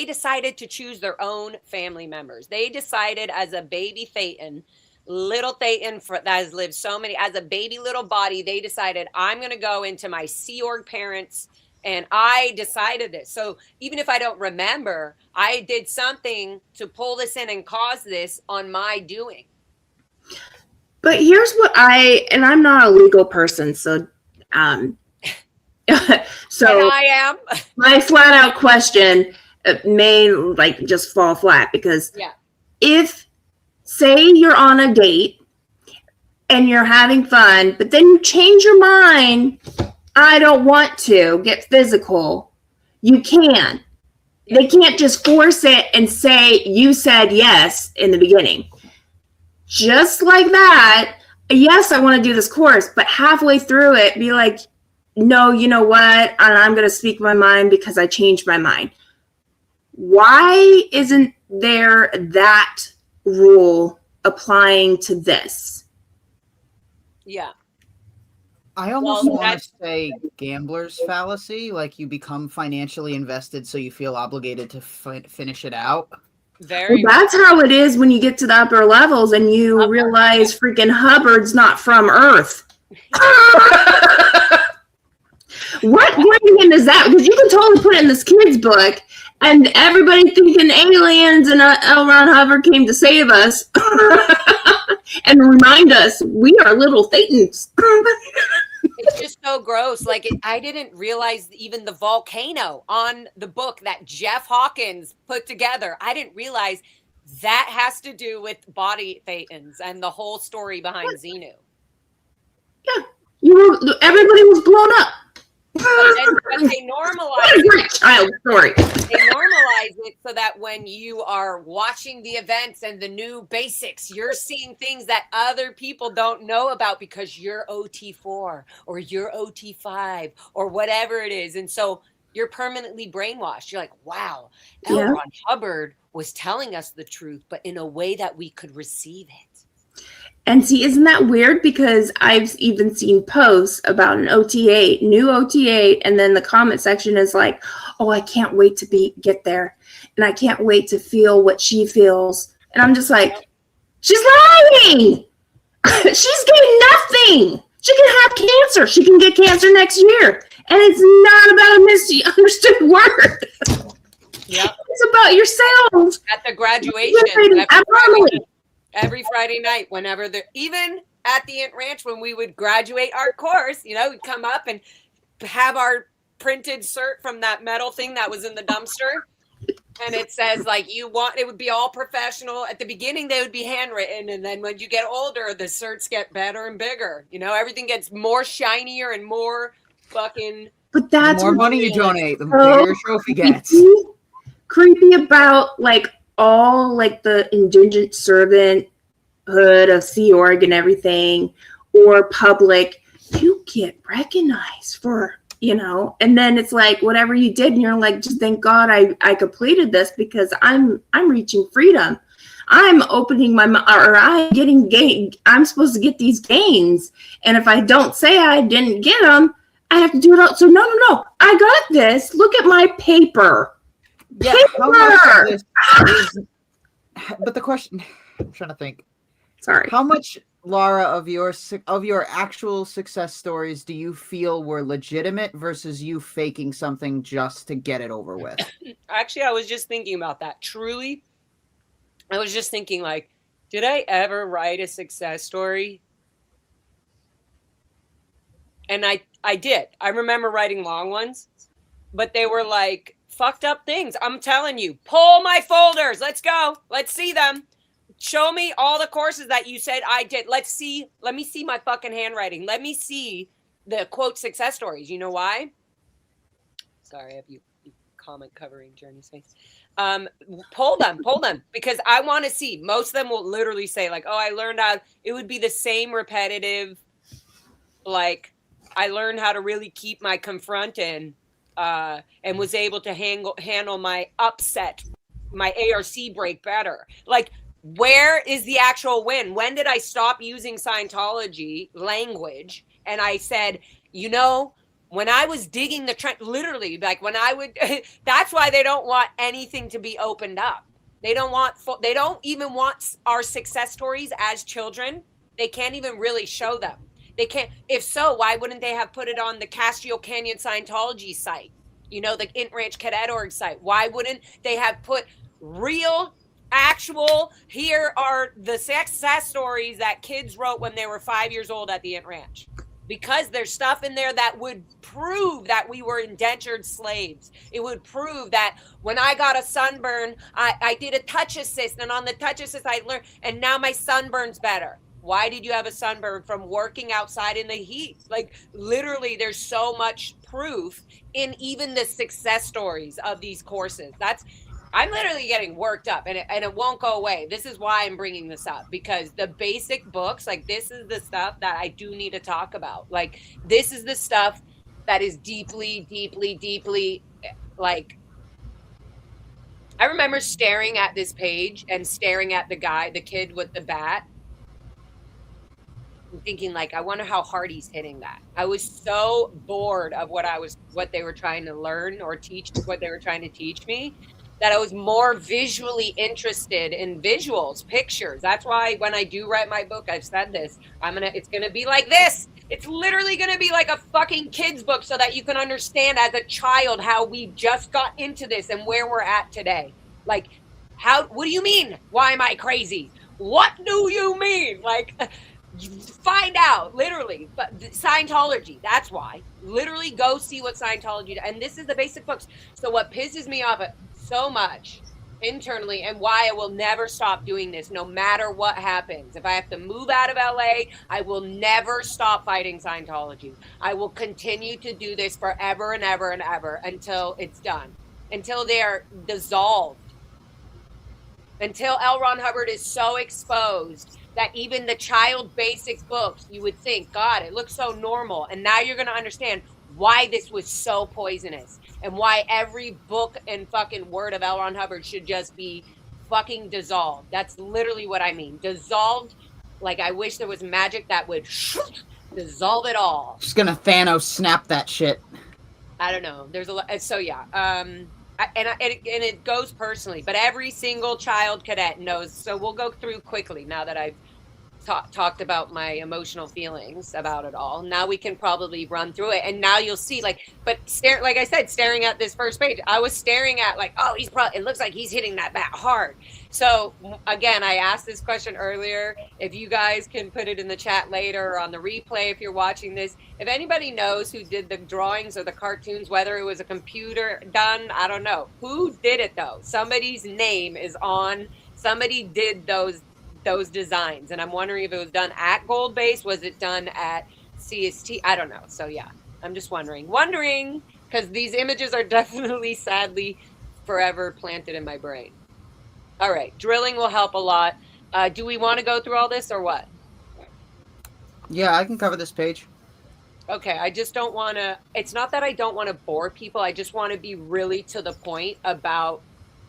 decided to choose their own family members. They decided as a baby Thetan, little Thetan that has lived as a baby little body, they decided, I'm going to go into my Sea Org parents. And I decided this. So even if I don't remember, I did something to pull this in and cause this on my doing. But here's what and I'm not a legal person, so and I am. My flat out question may just fall flat, because if, say, you're on a date and you're having fun, but then you change your mind, I don't want to get physical, you can. They can't just force it and say you said yes in the beginning. Just like that, yes, I want to do this course, but halfway through it, be like, no, you know what? And I'm going to speak my mind because I changed my mind. Why isn't there that rule applying to this? Yeah. I almost want to say gambler's fallacy, like you become financially invested so you feel obligated to finish it out. That's how it is when you get to the upper levels and you realize freaking Hubbard's not from Earth. What brain is that? Because you can totally put it in this kid's book and everybody thinking aliens and L. Ron Hubbard came to save us and remind us we are little Thetans. It's just so gross. I didn't realize even the volcano on the book that Jeff Hawkins put together. I didn't realize That has to do with body thetans and the whole story behind Xenu. Yeah, everybody was blown up. But they normalize what a great child story. They normalize it so that when you are watching the events and the new basics, you're seeing things that other people don't know about because you're OT4 or you're OT5 or whatever it is. And so you're permanently brainwashed. You're like, wow, L. Yeah. Ron Hubbard was telling us the truth, but in a way that we could receive it. And see, isn't that weird? Because I've even seen posts about an OT8, new OT8, and then the comment section is like, oh, I can't wait to get there. And I can't wait to feel what she feels. And I'm just like, she's lying. She's getting nothing. She can have cancer. She can get cancer next year. And it's not about a misunderstood word. Yeah. It's about yourselves. At the graduation. Every Friday night, whenever even at the Int Ranch, when we would graduate our course, we'd come up and have our printed cert from that metal thing that was in the dumpster. And it says it would be all professional. At the beginning, they would be handwritten. And then when you get older, the certs get better and bigger. Everything gets more shinier and more fucking. But that's the more money you donate, the bigger your trophy gets. Creepy about all the indigent servanthood of Sea Org and everything, or public, you get recognized for, and then it's like whatever you did, and you're like, just thank God I completed this because I'm reaching freedom. I'm opening I'm supposed to get these gains, and if I don't say I didn't get them, I have to do it all. So no, I got this. Look at my paper. Yeah, how much of this is, but the question, I'm trying to think. Sorry. How much, Laura, of your actual success stories do you feel were legitimate versus you faking something just to get it over with? Actually, I was just thinking about that. Truly, I was just thinking, did I ever write a success story? And I did. I remember writing long ones, but they were fucked up things. I'm telling you, pull my folders. Let's go. Let's see them. Show me all the courses that you said I did. Let me see my fucking handwriting. Let me see the quote success stories. You know why? Sorry, I have you comment covering Journey's face. Pull them because I want to see. Most of them will literally say I learned how. It would be the same repetitive, I learned how to really keep my confront in. And was able to handle my upset, my ARC break better. Where is the actual win? When did I stop using Scientology language? And I said, when I was digging the trench, literally, when I would, that's why they don't want anything to be opened up. They don't even want our success stories as children. They can't even really show them. They can't. If so, why wouldn't they have put it on the Castile Canyon Scientology site? The Int Ranch Cadet Org site. Why wouldn't they have put real, actual, here are the success stories that kids wrote when they were 5 years old at the Int Ranch? Because there's stuff in there that would prove that we were indentured slaves. It would prove that when I got a sunburn, I did a touch assist, and on the touch assist I learned, and now my sunburn's better. Why did you have a sunburn? From working outside in the heat? Literally, there's so much proof in even the success stories of these courses. I'm literally getting worked up, and it won't go away. This is why I'm bringing this up, because the basic books, this is the stuff that I do need to talk about. This is the stuff that is deeply, deeply, deeply, I remember staring at this page and staring at the kid with the bat, thinking I wonder how hard he's hitting that. I was so bored of what they were trying to learn or teach, what they were trying to teach me, that I was more visually interested in visuals, pictures. That's why when I do write my book, I've said this, it's going to be like this. It's literally going to be like a fucking kid's book so that you can understand as a child how we just got into this and where we're at today. What do you mean? Why am I crazy? What do you mean? Find out, literally. But Scientology, that's why. Literally go see what Scientology does. And this is the basic books. So what pisses me off so much internally, and why I will never stop doing this no matter what happens. If I have to move out of LA, I will never stop fighting Scientology. I will continue to do this forever and ever and ever until it's done, until they are dissolved, until L. Ron Hubbard is so exposed that even the child basics books, you would think, God, it looks so normal. And now you're going to understand why this was so poisonous and why every book and fucking word of L. Ron Hubbard should just be fucking dissolved. That's literally what I mean. Dissolved. Like, I wish there was magic that would dissolve it all. Just gonna Thanos snap that shit. I don't know. There's a lot. So yeah. And it goes personally, but every single child cadet knows. So we'll go through quickly now that I've talked about my emotional feelings about it all. Now we can probably run through it, and now you'll see, like, but like I said, staring at this first page, I was staring at like, oh, it looks like he's hitting that bat hard. So again, I asked this question earlier. If you guys can put it in the chat later or on the replay, if you're watching this, if anybody knows who did the drawings or the cartoons, whether it was a computer done, I don't know. Who did it though? Somebody's name is on, somebody did those designs, and I'm wondering if it was done at Gold Base, was it done at CST? I don't know. So yeah, I'm just wondering because these images are definitely, sadly, forever planted in my brain. All right, drilling will help a lot. Do we want to go through all this or what? Yeah, I can cover this page. Okay, I just don't want to, it's not that I don't want to bore people, I just want to be really to the point about.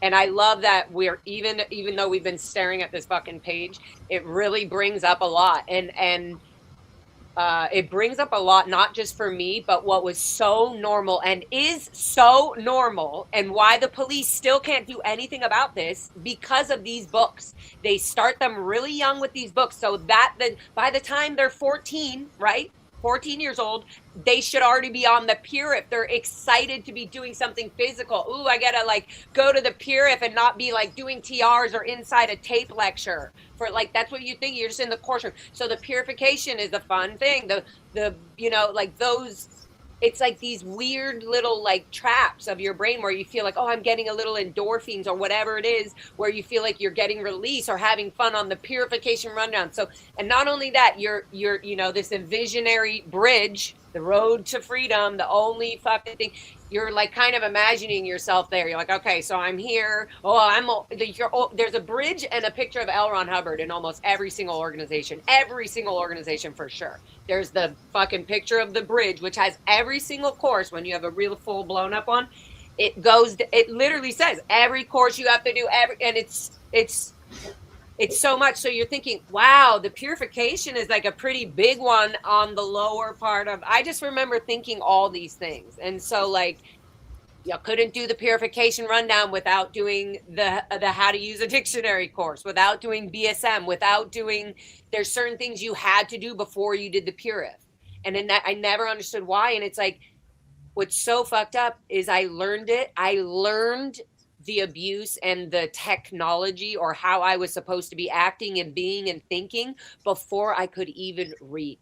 And I love that we're even though we've been staring at this fucking page, it really brings up a lot. And it brings up a lot, not just for me, but what was so normal and is so normal, and why the police still can't do anything about this because of these books. They start them really young with these books, so that by the time they're 14, right? 14 years old, they should already be on the PURIF. They're excited to be doing something physical. Ooh, I gotta like go to the PURIF and not be like doing TRs or inside a tape lecture for like, that's what you think, you're just in the courtroom. So the purification is a fun thing. The you know, like those, it's like these weird little like traps of your brain where you feel like, oh, I'm getting a little endorphins or whatever it is, where you feel like you're getting release or having fun on the purification rundown. So, and not only that, you're, you know, this visionary bridge, the road to freedom, the only fucking thing, you're like kind of imagining yourself there. You're like, okay, so I'm here. Oh, there's a bridge and a picture of L. Ron Hubbard in almost every single organization for sure. There's the fucking picture of the bridge, which has every single course. When you have a real full blown up one, it literally says every course you have to do and it's so much. So you're thinking, wow, the purification is like a pretty big one on the lower part of, I just remember thinking all these things. And so like, you couldn't do the purification rundown without doing the how to use a dictionary course, without doing BSM, without doing, there's certain things you had to do before you did the PURIF. And in that, I never understood why. And it's like, what's so fucked up is I learned the abuse and the technology, or how I was supposed to be acting and being and thinking, before I could even read.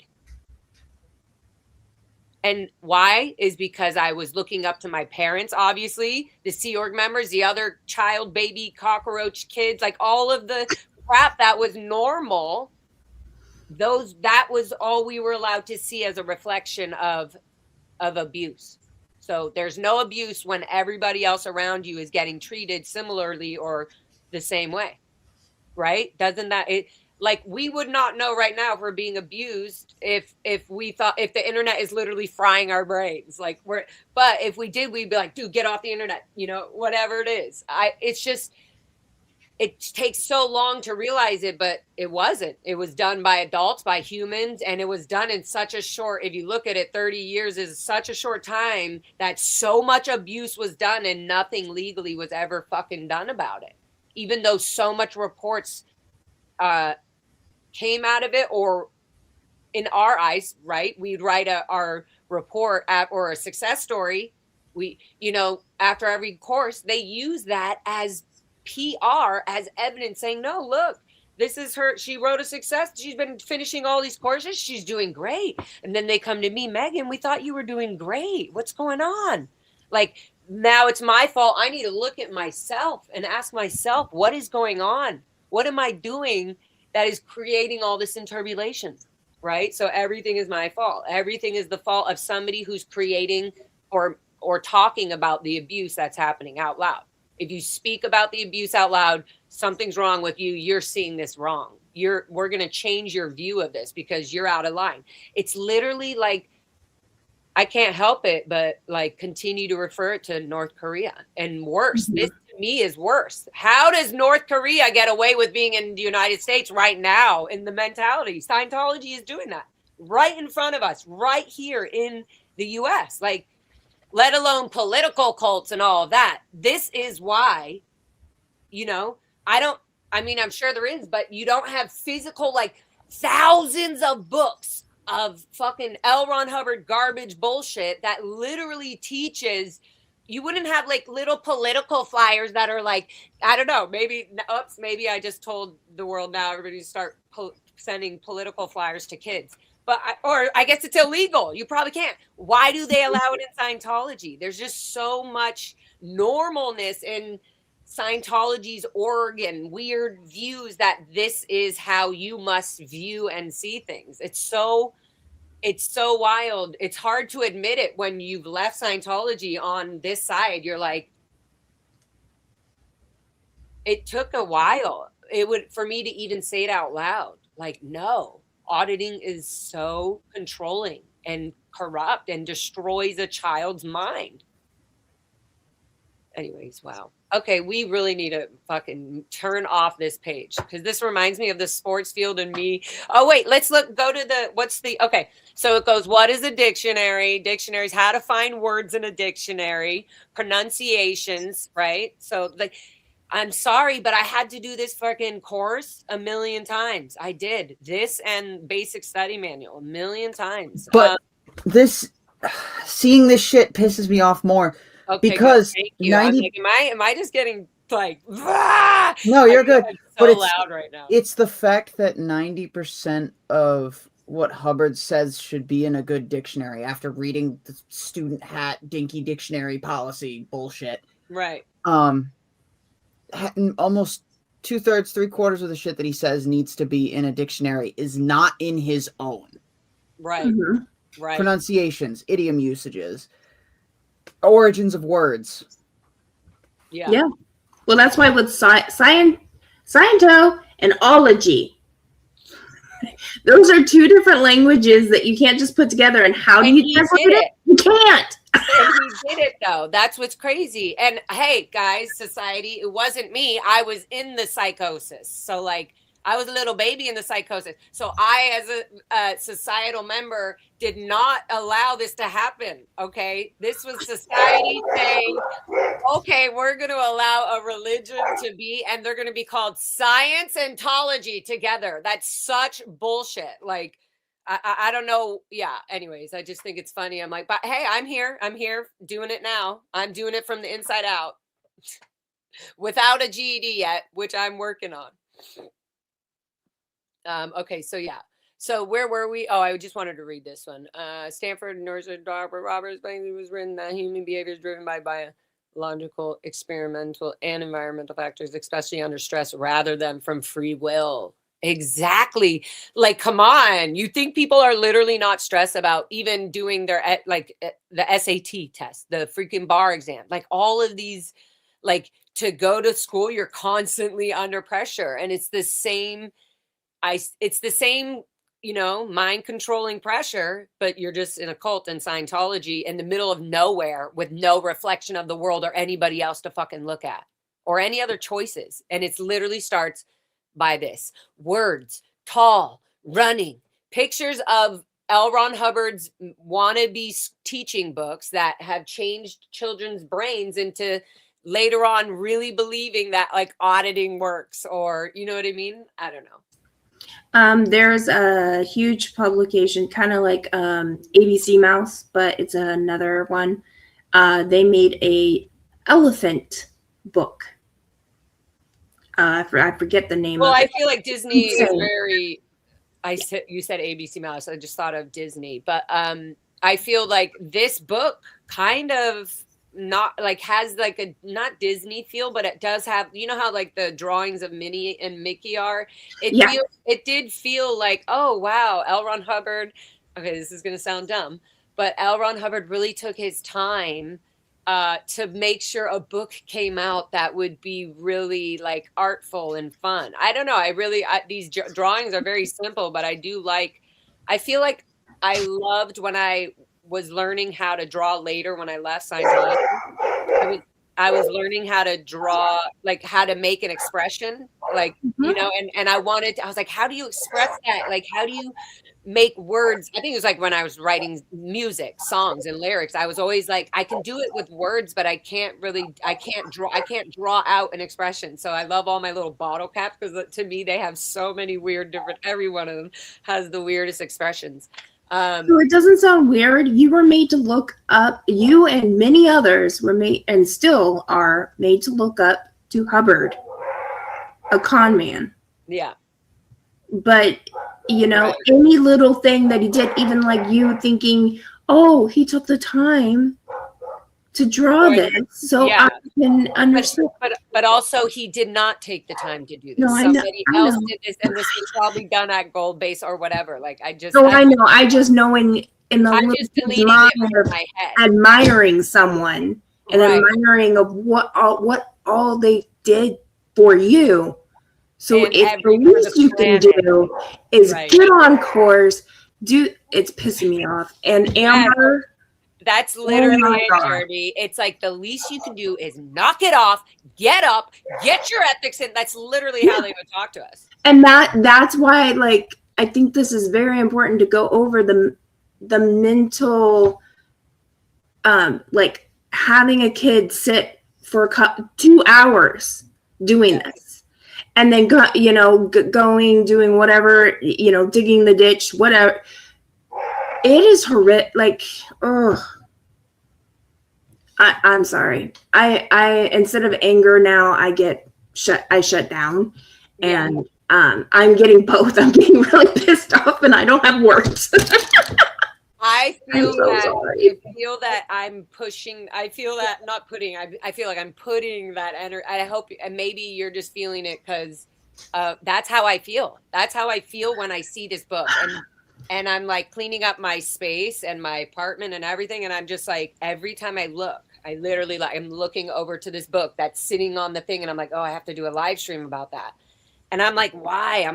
And why is because I was looking up to my parents, obviously, the Sea Org members, the other child, baby, cockroach kids, like all of the crap that was normal. That was all we were allowed to see as a reflection of abuse. So there's no abuse when everybody else around you is getting treated similarly or the same way, right? Doesn't that, like, we would not know right now if we're being abused if we thought, if the internet is literally frying our brains, like but if we did, we'd be like, dude, get off the internet, you know, whatever it is. It's just, it takes so long to realize it, but it wasn't. It was done by adults, by humans, and it was done in such a short, if you look at it, 30 years is such a short time that so much abuse was done and nothing legally was ever fucking done about it. Even though so much reports came out of it, or in our eyes, right? We'd write our report or a success story. We, you know, after every course, they use that as PR, as evidence, saying, no, look, this is her, she wrote a success, she's been finishing all these courses, she's doing great. And then they come to me, Megan, we thought you were doing great, what's going on? Like, now it's my fault. I need to look at myself and ask myself, what is going on? What am I doing that is creating all this interbulation? Right? So everything is my fault. Everything is the fault of somebody who's creating or talking about the abuse that's happening out loud. If you speak about the abuse out loud, something's wrong with you. You're seeing this wrong. We're going to change your view of this because you're out of line. It's literally like, I can't help it, but like continue to refer it to North Korea and worse. This to me is worse. How does North Korea get away with being in the United States right now in the mentality? Scientology is doing that right in front of us, right here in the US, like, let alone political cults and all of that. This is why, you know, I'm sure there is, but you don't have physical, like thousands of books of fucking L. Ron Hubbard garbage bullshit that literally teaches. You wouldn't have like little political flyers that are like, I don't know, maybe I just told the world now everybody to start sending political flyers to kids. But I guess it's illegal. You probably can't. Why do they allow it in Scientology? There's just so much normalness in Scientology's organ, weird views that this is how you must view and see things. It's so wild. It's hard to admit it when you've left Scientology on this side. You're like, it took a while. For me to even say it out loud. Like, no, auditing is so controlling and corrupt and destroys a child's mind. Anyways, wow. Okay, we really need to fucking turn off this page because this reminds me of the sports field and me. Oh, wait, let's go to okay. So it goes, what is a dictionary? Dictionaries, how to find words in a dictionary, pronunciations, right? So like, I'm sorry, but I had to do this fucking course a million times. I did this and basic study manual a million times. But seeing this shit pisses me off more. Okay, because thank you. 90 am I just getting like no, you're good. So but it's loud right now. It's the fact that 90% of what Hubbard says should be in a good dictionary after reading the student hat dinky dictionary policy bullshit. Right. Almost 2/3, 3/4 of the shit that he says needs to be in a dictionary is not in his own. Right. Mm-hmm. Right. Pronunciations, idiom usages, origins of words. Yeah. Well, that's why with Sciento and ology, those are two different languages that you can't just put together. And how do you translate it? You can't. And he did it though. That's what's crazy. And hey, guys, society, it wasn't me. I was in the psychosis. So like, I was a little baby in the psychosis. So I, as a societal member, did not allow this to happen. Okay. This was society saying, okay, we're going to allow a religion to be, and they're going to be called Scientology together. That's such bullshit. Like, I don't know. Yeah. Anyways, I just think it's funny. I'm like, but hey, I'm here doing it now. I'm doing it from the inside out without a GED yet, which I'm working on. Okay, so yeah. So where were we? Oh, I just wanted to read this one. Stanford nurse Dr. Roberts was written that human behavior is driven by biological, experimental, and environmental factors, especially under stress, rather than from free will. Exactly. Like, come on. You think people are literally not stressed about even doing their, like, the SAT test, the freaking bar exam, like all of these, like, to go to school, you're constantly under pressure. And it's the same, mind controlling pressure, but you're just in a cult and Scientology in the middle of nowhere with no reflection of the world or anybody else to fucking look at or any other choices. And it's literally starts by this: words, tall, running, pictures of L. Ron Hubbard's wannabe teaching books that have changed children's brains into later on really believing that like auditing works, or you know what I mean? I don't know. There's a huge publication, kind of like ABC Mouse, but it's another one. They made a elephant book. I forget the name. Well, I feel like Disney is very. You said ABC Mouse. I just thought of Disney, but I feel like this book kind of not like has like a not Disney feel, but it does have, you know how like the drawings of Minnie and Mickey are. Yeah. It did feel like, oh wow, L. Ron Hubbard. Okay, this is gonna sound dumb, but L. Ron Hubbard really took his time to make sure a book came out that would be really like artful and fun. I don't know. These drawings are very simple, but I do like. I feel like I loved when I was learning how to draw later when I left Scientology. I was learning how to draw, like how to make an expression, like, you know, and I was like, how do you express that? Like, how do you make words? I think it was like when I was writing music, songs and lyrics, I was always like, I can do it with words, but I can't draw out an expression. So I love all my little bottle caps because to me, they have so many weird different, every one of them has the weirdest expressions. So it doesn't sound weird. You were made to look up, you and many others were made and still are made to look up to Hubbard, a con man. Yeah. But, you know, any little thing that he did, even like you thinking, oh, he took the time to draw this so I can understand. But also he did not take the time to do this. No, Somebody else did this, and this was probably done at Gold Base or whatever. Like I know. I just know in the I'm just deleting mind it from my head. admiring someone and admiring of what all they did for you. So if the least you can do is get on course, it's pissing me off. And Amber. That's literally it, Jeremy. It's like the least you can do is knock it off, get up, get your ethics in. That's literally how they would talk to us. And that's why, like, I think this is very important to go over the mental, like having a kid sit for 2 hours doing this, and then going, doing whatever, digging the ditch, whatever. It is horrific. Like, oh, I'm sorry. I instead of anger now, I shut down, and I'm getting both. I'm getting really pissed off, and I don't have words. I feel that I'm pushing. I feel that not putting. I feel like I'm putting that energy. I hope, and maybe you're just feeling it because that's how I feel. That's how I feel when I see this book, and I'm like cleaning up my space and my apartment and everything. And I'm just like, every time I look, I literally I'm looking over to this book that's sitting on the thing. And I'm like, oh, I have to do a live stream about that. And I'm like, why?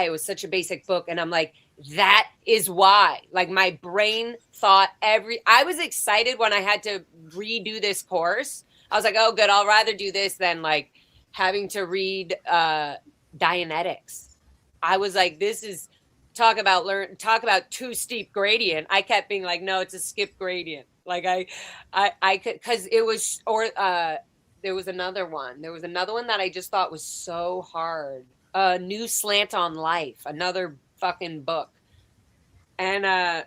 It was such a basic book. And I'm like, that is why. Like my brain thought I was excited when I had to redo this course. I was like, oh, good. I'll rather do this than like having to read Dianetics. I was like, this is, talk about too steep gradient. I kept being like, no, it's a skip gradient. Like I could, because it was, or there was another one that I just thought was so hard. New Slant on Life, another fucking book. And I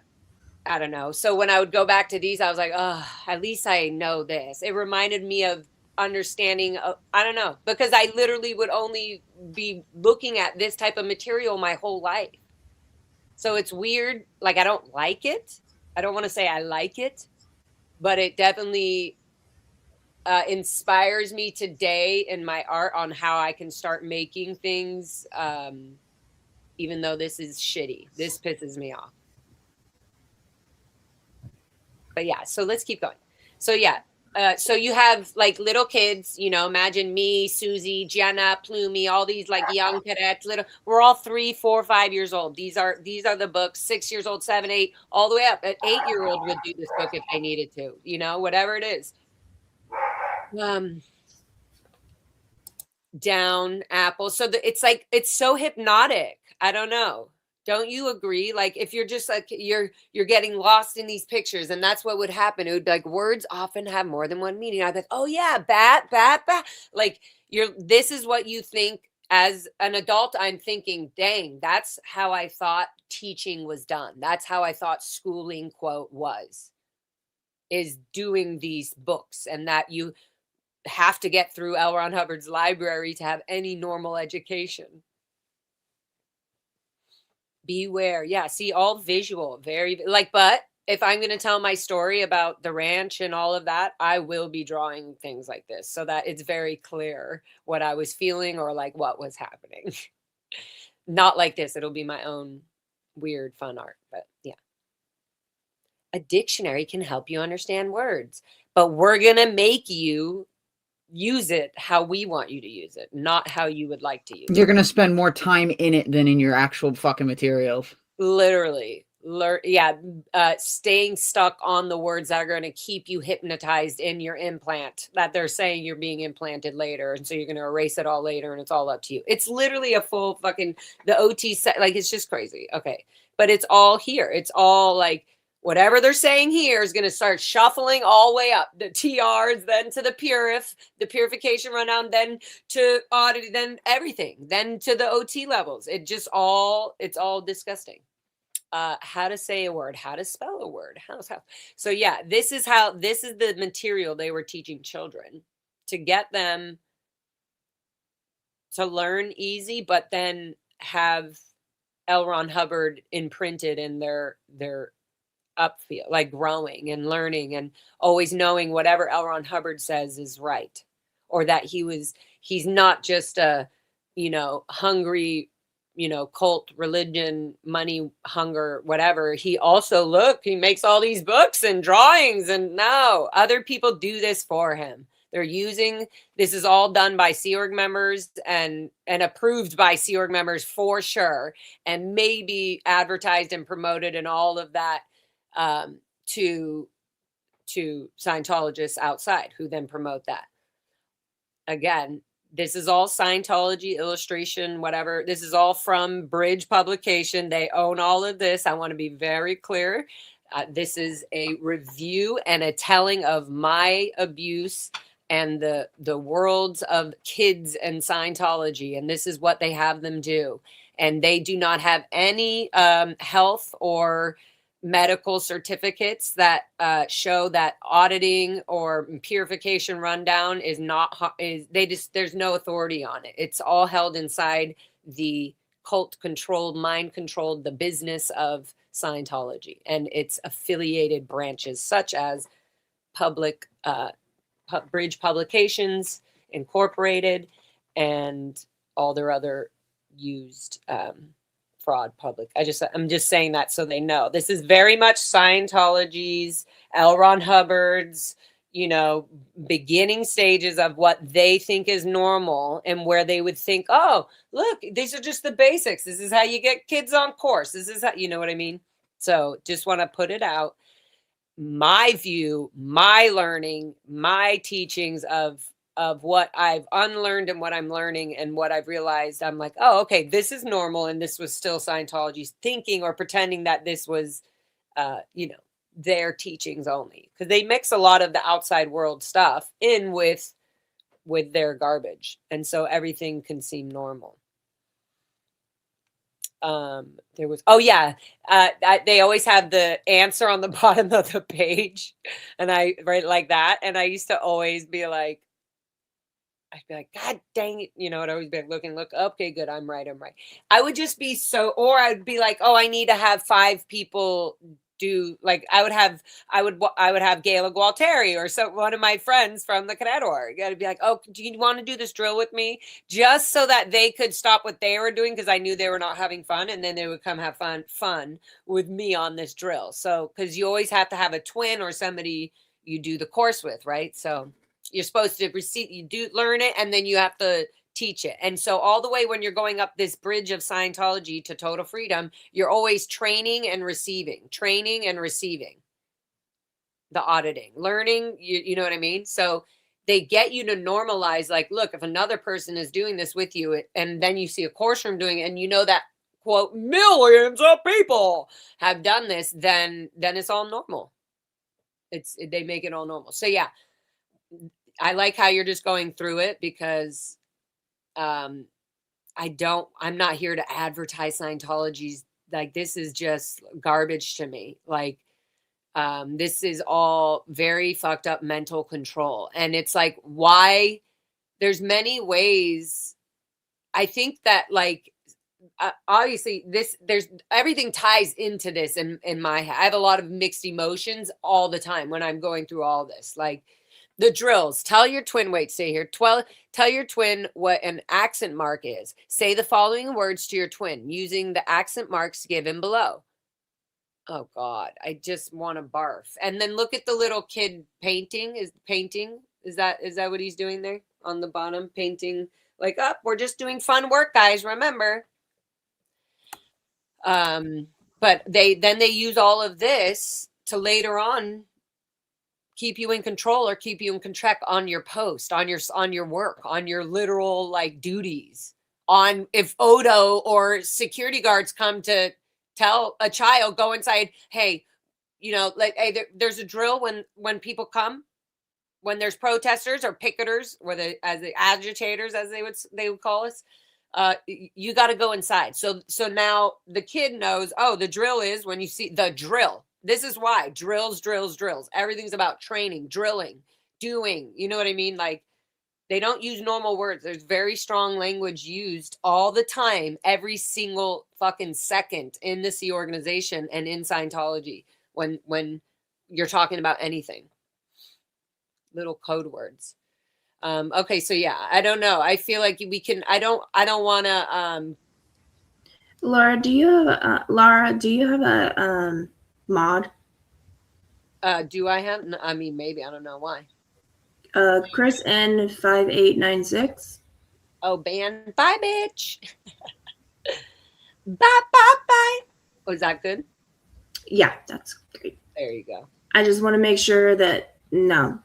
don't know. So when I would go back to these, I was like, oh, at least I know this. It reminded me of understanding, I don't know, because I literally would only be looking at this type of material my whole life. So it's weird. Like, I don't like it. I don't want to say I like it, but it definitely inspires me today in my art on how I can start making things, even though this is shitty. This pisses me off. But yeah, so let's keep going. So yeah. So you have like little kids, imagine me, Susie, Jenna, Plumie, all these like young cadets, we're all 3, 4, 5 years old. These are the books, 6 years old, 7, 8, all the way up. An 8-year-old would do this book if they needed to, whatever it is. Down, apple. So it's so hypnotic. I don't know. Don't you agree? Like if you're just like you're getting lost in these pictures, and that's what would happen. It would be like words often have more than one meaning. I'd be like, oh yeah, bat. Like this is what you think as an adult. I'm thinking, dang, that's how I thought teaching was done. That's how I thought schooling, quote, is doing these books, and that you have to get through L. Ron Hubbard's library to have any normal education. Beware. Yeah. See, all visual, very like, but if I'm going to tell my story about the ranch and all of that, I will be drawing things like this so that it's very clear what I was feeling or like what was happening. Not like this. It'll be my own weird fun art, but yeah. A dictionary can help you understand words, but we're going to make you use it how we want you to use it, not how you would like to use it. You're going to spend more time in it than in your actual fucking materials. Literally. Staying stuck on the words that are going to keep you hypnotized in your implant that they're saying you're being implanted later. And so you're going to erase it all later and it's all up to you. It's literally a full fucking, the OT set, like, it's just crazy. Okay. But it's all here. It's all like, whatever they're saying here is going to start shuffling all the way up the TRs, then to the the purification rundown, then to audit, then everything, then to the OT levels. It's all disgusting. How to say a word, how to spell a word, how. So yeah, this is the material they were teaching children to get them to learn easy, but then have L. Ron Hubbard imprinted in their upfield, like growing and learning and always knowing whatever L. Ron Hubbard says is right, or that he's not just a, hungry, cult, religion, money, hunger, whatever. He also, he makes all these books and drawings, and no, other people do this for him. This is all done by Sea Org members and approved by Sea Org members for sure, and maybe advertised and promoted and all of that to Scientologists outside who then promote that. Again, this is all Scientology, illustration, whatever. This is all from Bridge Publication. They own all of this. I want to be very clear. This is a review and a telling of my abuse and the worlds of kids and Scientology. And this is what they have them do. And they do not have any health or medical certificates that show that auditing or purification rundown there's no authority on it. It's all held inside the cult controlled, mind controlled, the business of Scientology and its affiliated branches, such as Bridge Publications Incorporated and all their other used fraud public. I'm just saying that so they know. This is very much Scientology's, L. Ron Hubbard's, beginning stages of what they think is normal and where they would think, oh, look, these are just the basics. This is how you get kids on course. This is how, you know what I mean? So just want to put it out. My view, my learning, my teachings of what I've unlearned and what I'm learning and what I've realized, I'm like, oh, okay, this is normal. And this was still Scientology's thinking or pretending that this was, their teachings only. Because they mix a lot of the outside world stuff in with their garbage. And so everything can seem normal. They always have the answer on the bottom of the page. And I write like that. And I used to always be like, I'd be like, God dang it. I'd always be like, look, okay, good. I'm right. I would just be or I'd be like, oh, I need to have 5 people do, like, I would have Gayla Gualteri or one of my friends from the Cadet Org. I'd be like, oh, do you want to do this drill with me? Just so that they could stop what they were doing, because I knew they were not having fun, and then they would come have fun with me on this drill. So, because you always have to have a twin or somebody you do the course with, right? So you're supposed to you do learn it, and then you have to teach it. And so all the way when you're going up this bridge of Scientology to total freedom, you're always training and receiving the auditing, learning, you know what I mean? So they get you to normalize, like, look, if another person is doing this with you, and then you see a course room doing it, and that, quote, millions of people have done this, then it's all normal. They make it all normal. So yeah, I like how you're just going through it, because I'm not here to advertise Scientology's, like, this is just garbage to me. Like, this is all very fucked up mental control. And it's like, why? There's many ways. I think that, like, obviously there's everything ties into this in my head. I have a lot of mixed emotions all the time when I'm going through all this. Like the drills. Tell your twin, wait, stay here. Tell your twin what an accent mark is. Say the following words to your twin using the accent marks given below. Oh God, I just want to barf. And then look at the little kid painting. Is that what he's doing there on the bottom? Painting like up. We're just doing fun work, guys. Remember. But they use all of this to later on keep you in control or keep you in check on your post, on your work, on your literal like duties. On if Odo or security guards come to tell a child, go inside, hey, you know, like, hey, there's a drill when people come, when there's protesters or picketers, or the agitators, as they would call us. You got to go inside. So now the kid knows, oh, the drill is when you see the drill. This is why drills. Everything's about training, drilling, doing, you know what I mean? Like they don't use normal words. There's very strong language used all the time, every single fucking second in the Sea organization and in Scientology when you're talking about anything. Little code words. Okay, so yeah, I don't know. I feel like we can. I don't want to. Laura, do you have a mod? Do I have? I mean, maybe. I don't know why. Chris N5896. Oh, ban. Bye, bitch. Bye. Was that good? Yeah, that's great. There you go. I just want to make sure that no.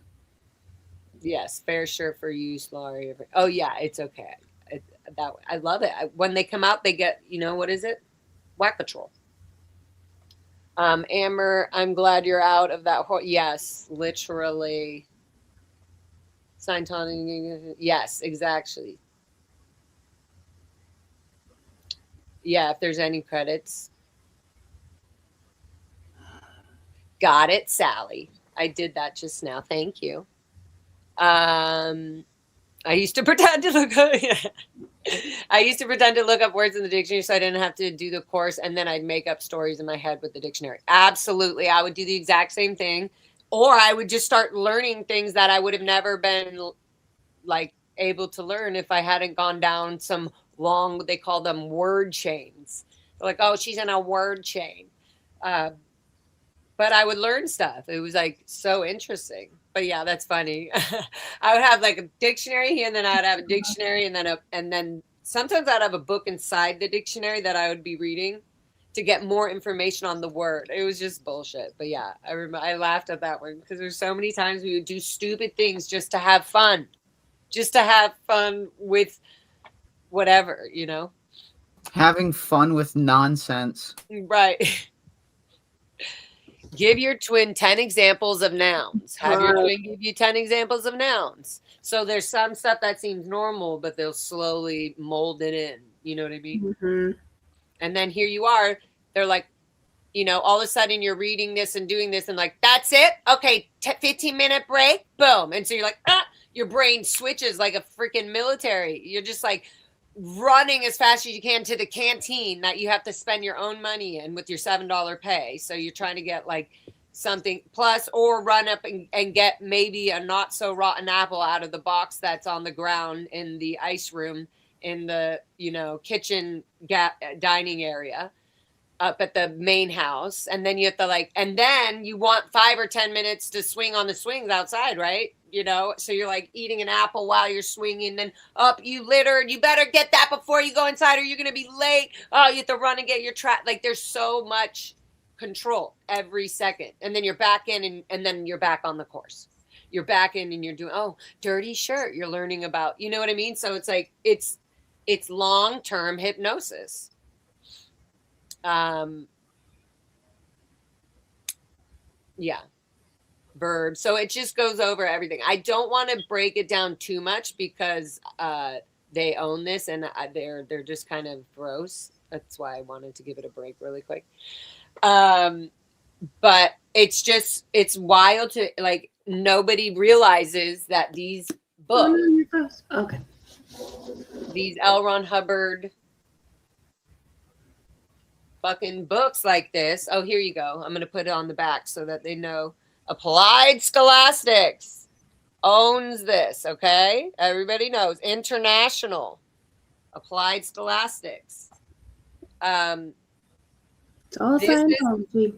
Yes, fair share for use, Laurie. Oh yeah, it's okay. I love it. When they come out, they get, you know, what is it? Whack Patrol. Amber, I'm glad you're out of that whole. Yes, literally. Scientology. Yes, exactly. Yeah, if there's any credits. Got it, Sally. I did that just now. Thank you. I used to pretend to look up. I used to pretend to look up words in the dictionary so I didn't have to do the course, and then I'd make up stories in my head with the dictionary. Absolutely, I would do the exact same thing, or I would just start learning things that I would have never been like able to learn if I hadn't gone down some long. They call them word chains. They're like, oh, she's in a word chain. But I would learn stuff. It was like so interesting. But yeah, that's funny. I would have like a dictionary here, and then I'd have a dictionary, and then sometimes I'd have a book inside the dictionary that I would be reading to get more information on the word. It was just bullshit. But yeah, I laughed at that one because there's so many times we would do stupid things just to have fun with whatever, you know. Having fun with nonsense. Right. Give your twin 10 examples of nouns. Have your twin give you 10 examples of nouns. So there's some stuff that seems normal, but they'll slowly mold it in. You know what I mean? Mm-hmm. And then here you are. They're like, you know, all of a sudden you're reading this and doing this and like, that's it? Okay, 15-minute break. Boom. And so you're like, your brain switches like a freaking military. You're just like running as fast as you can to the canteen that you have to spend your own money in with your $7 pay. So you're trying to get like something plus, or run up and get maybe a not so rotten apple out of the box that's on the ground in the ice room in the, you know, kitchen dining area up at the main house. And then you have to like, and then you want 5 or 10 minutes to swing on the swings outside, right? You know, so you're like eating an apple while you're swinging, then up you littered. You better get that before you go inside or you're going to be late. Oh, you have to run and get your trap. Like there's so much control every second. And then you're back in and then you're back on the course. You're back in and you're doing, oh, dirty shirt. You're learning about, you know what I mean? So it's like, it's long-term hypnosis. Yeah. Verb. So it just goes over everything. I don't want to break it down too much because they own this and they're just kind of gross. That's why I wanted to give it a break really quick. But it's wild to like nobody realizes that these books, okay, these L. Ron Hubbard fucking books like this. Oh, here you go. I'm going to put it on the back so that they know. Applied Scholastics owns this, okay? Everybody knows. International Applied Scholastics. It's all Scientology.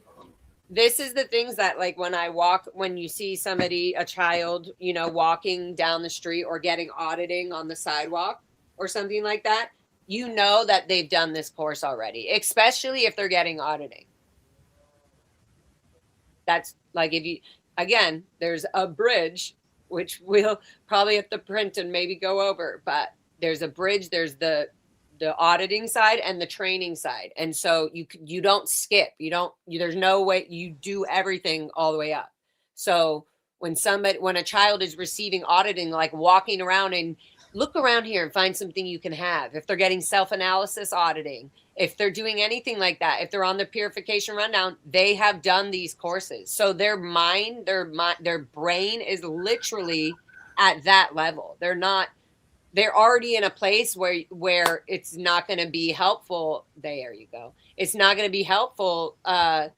This is the things that, like, when you see somebody, a child, you know, walking down the street or getting auditing on the sidewalk or something like that, you know that they've done this course already, especially if they're getting auditing. That's like, if you, again, there's a bridge, which we'll probably have to print and maybe go over, but there's a bridge, there's the auditing side and the training side. And so you don't skip, there's no way, you do everything all the way up. So when a child is receiving auditing, like walking around, and look around here and find something you can have. If they're getting self-analysis auditing, if they're doing anything like that, if they're on the purification rundown, they have done these courses. So their brain is literally at that level. They're already in a place where it's not going to be helpful. There you go. It's not going to be helpful other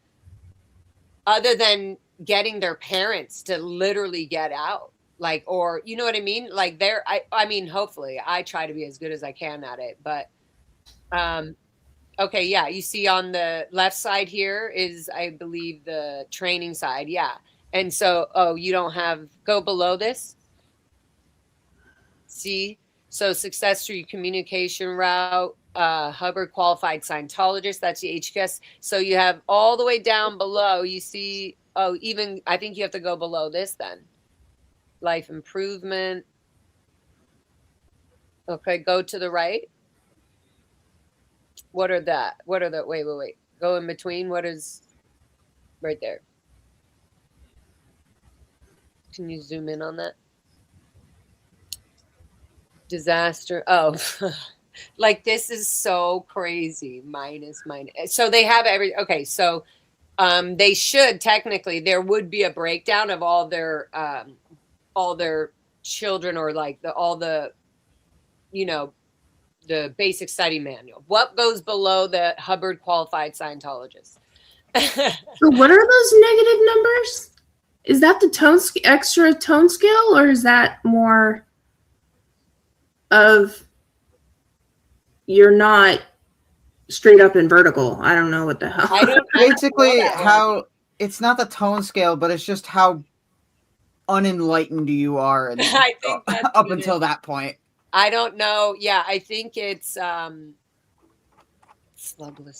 than getting their parents to literally get out. Like, or, you know what I mean? Like I mean, hopefully I try to be as good as I can at it, but, okay. Yeah. You see on the left side here is, I believe, the training side. Yeah. And so, you don't go below this. See? So success through communication route, Hubbard qualified Scientologist, that's the HQS. So you have all the way down below, you see, even, I think you have to go below this then. Life improvement. Okay, go to the right. Wait. Go in between. What is right there? Can you zoom in on that? Disaster. Oh, like, this is so crazy. Minus. So they have okay. So, they should technically, there would be a breakdown of all their children, or like you know, the basic study manual. What goes below the Hubbard qualified Scientologist? So what are those negative numbers? Is that the extra tone scale, or is that more of you're not straight up and vertical? I don't know what the hell. Basically, how it's not the tone scale, but it's just how unenlightened you are, and I think up until that point. I don't know. Yeah, I think it's slugless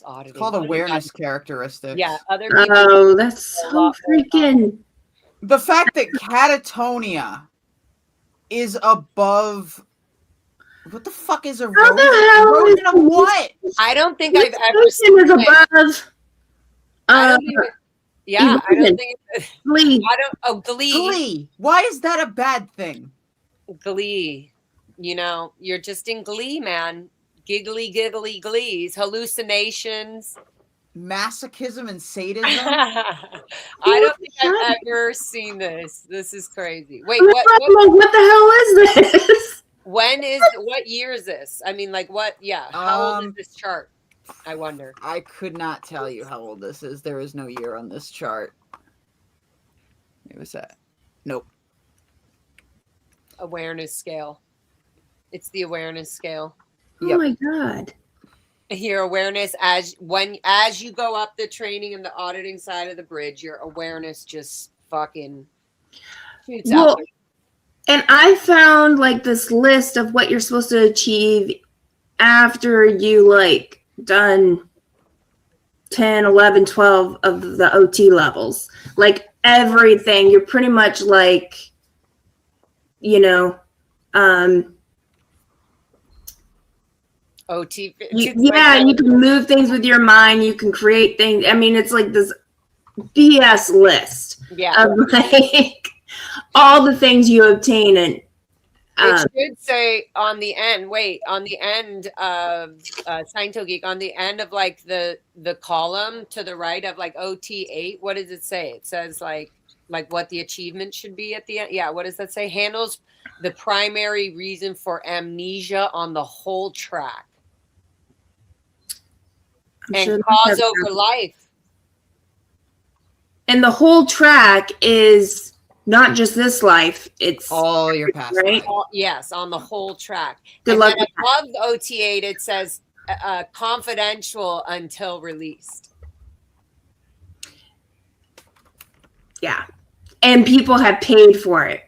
auditing. It's called awareness characteristics. Yeah, other people. Oh, that's so freaking. The fact that catatonia is above. What the fuck is erosion? How the hell erosion of what? I don't think I've ever seen is above. I don't think. Glee. Glee. Glee. Why is that a bad thing? Glee. You know, you're just in glee, man. Giggly glees, hallucinations, masochism and sadism. I don't think I've ever seen this. This is crazy. Wait, what the hell is this? What year is this? I mean, like, what? Yeah. How old is this chart? I wonder. I could not tell you how old this is. There is no year on this chart. What was that? Nope. Awareness scale. It's the awareness scale. Oh my God. Your awareness as you go up the training and the auditing side of the bridge, your awareness just fucking shoots out. And I found like this list of what you're supposed to achieve after you like done 10, 11, 12 of the OT levels. Like everything, you're pretty much like, you know, OT. you can move things with your mind. You can create things. I mean, it's like this BS list of like all the things you obtain. And it should say on the end of Scientology Geek, on the end of like the column to the right of like OT8, what does it say? It says like what the achievement should be at the end. Yeah, what does that say? Handles the primary reason for amnesia on the whole track. I'm sure and they cause have over life. And the whole track is not just this life, it's All your past right. life. Yes, on the whole track. Good And luck then with that. above OT8, it says confidential until released. Yeah. And people have paid for it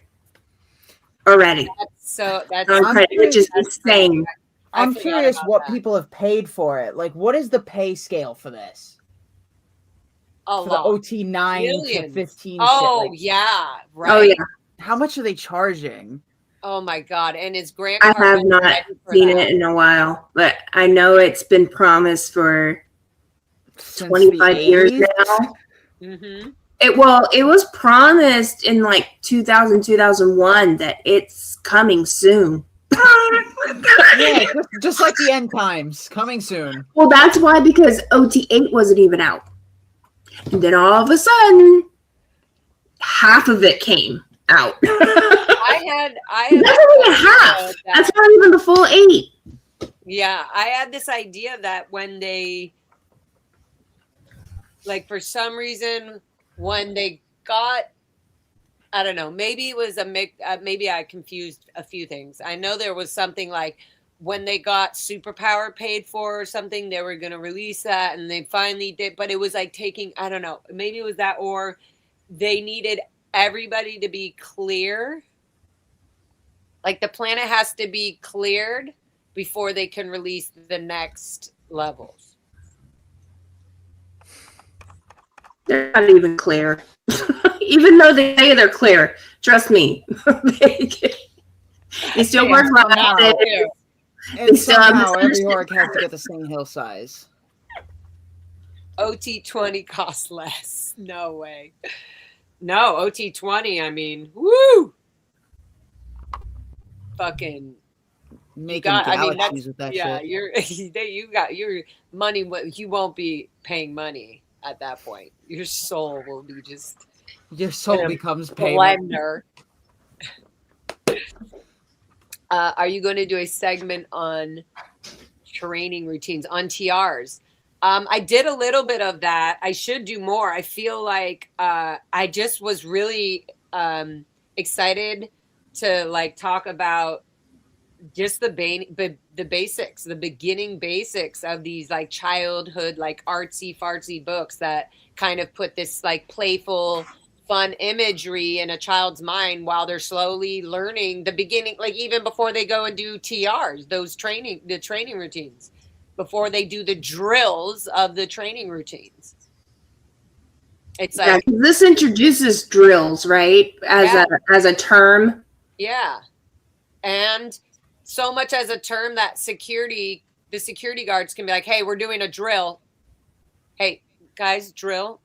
already. That's Which is insane. I'm forgot curious about what that. people have paid for it. Like, what is the pay scale for this? A For lot. the OT 9 to Millions. 15 Oh, shit. Like, yeah. Right. Oh, yeah. how much are they charging? Oh, my God. And is Grant I Cardone have not ready for seen that? it in a while, but I know it's been promised for Since 25 the years 80s? now. Mm-hmm. It was promised in like 2000, 2001 that it's coming soon. Yeah, just like the end times. Coming soon. Well, that's why, because OT8 wasn't even out. And then all of a sudden, half of it came out. I had That's only a half. That's not even the full 8. Yeah, I had this idea that when they, like, for some reason, when they got, I don't know, maybe it was a mix, maybe I confused a few things. I know there was something like when they got Superpower paid for or something, they were going to release that, and they finally did, but it was like taking, I don't know, maybe it was that, or they needed everybody to be clear. Like, the planet has to be cleared before they can release the next levels. They're not even clear. Even though they say they're clear, trust me, they still work somehow, and still have somehow every misunderstood org has to get the same hill size. OT20 costs less. No way. No, OT20, I mean, woo! Fucking Making galaxies with that yeah, shit. you got your money. You won't be paying money at that point. Your soul will be just your soul becomes payment. blender. Are you going to do a segment on training routines on TRs? I did a little bit of that. I should do more. I feel like I just was really excited to like talk about just the basics, the beginning basics of these like childhood, like artsy fartsy books that kind of put this like playful, fun imagery in a child's mind while they're slowly learning the beginning, like even before they go and do TRs, the training routines, before they do the drills of the training routines. It's like, this introduces drills, right? As a term. Yeah. And so much as a term that the security guards can be like, hey, we're doing a drill. Hey, guys, drill,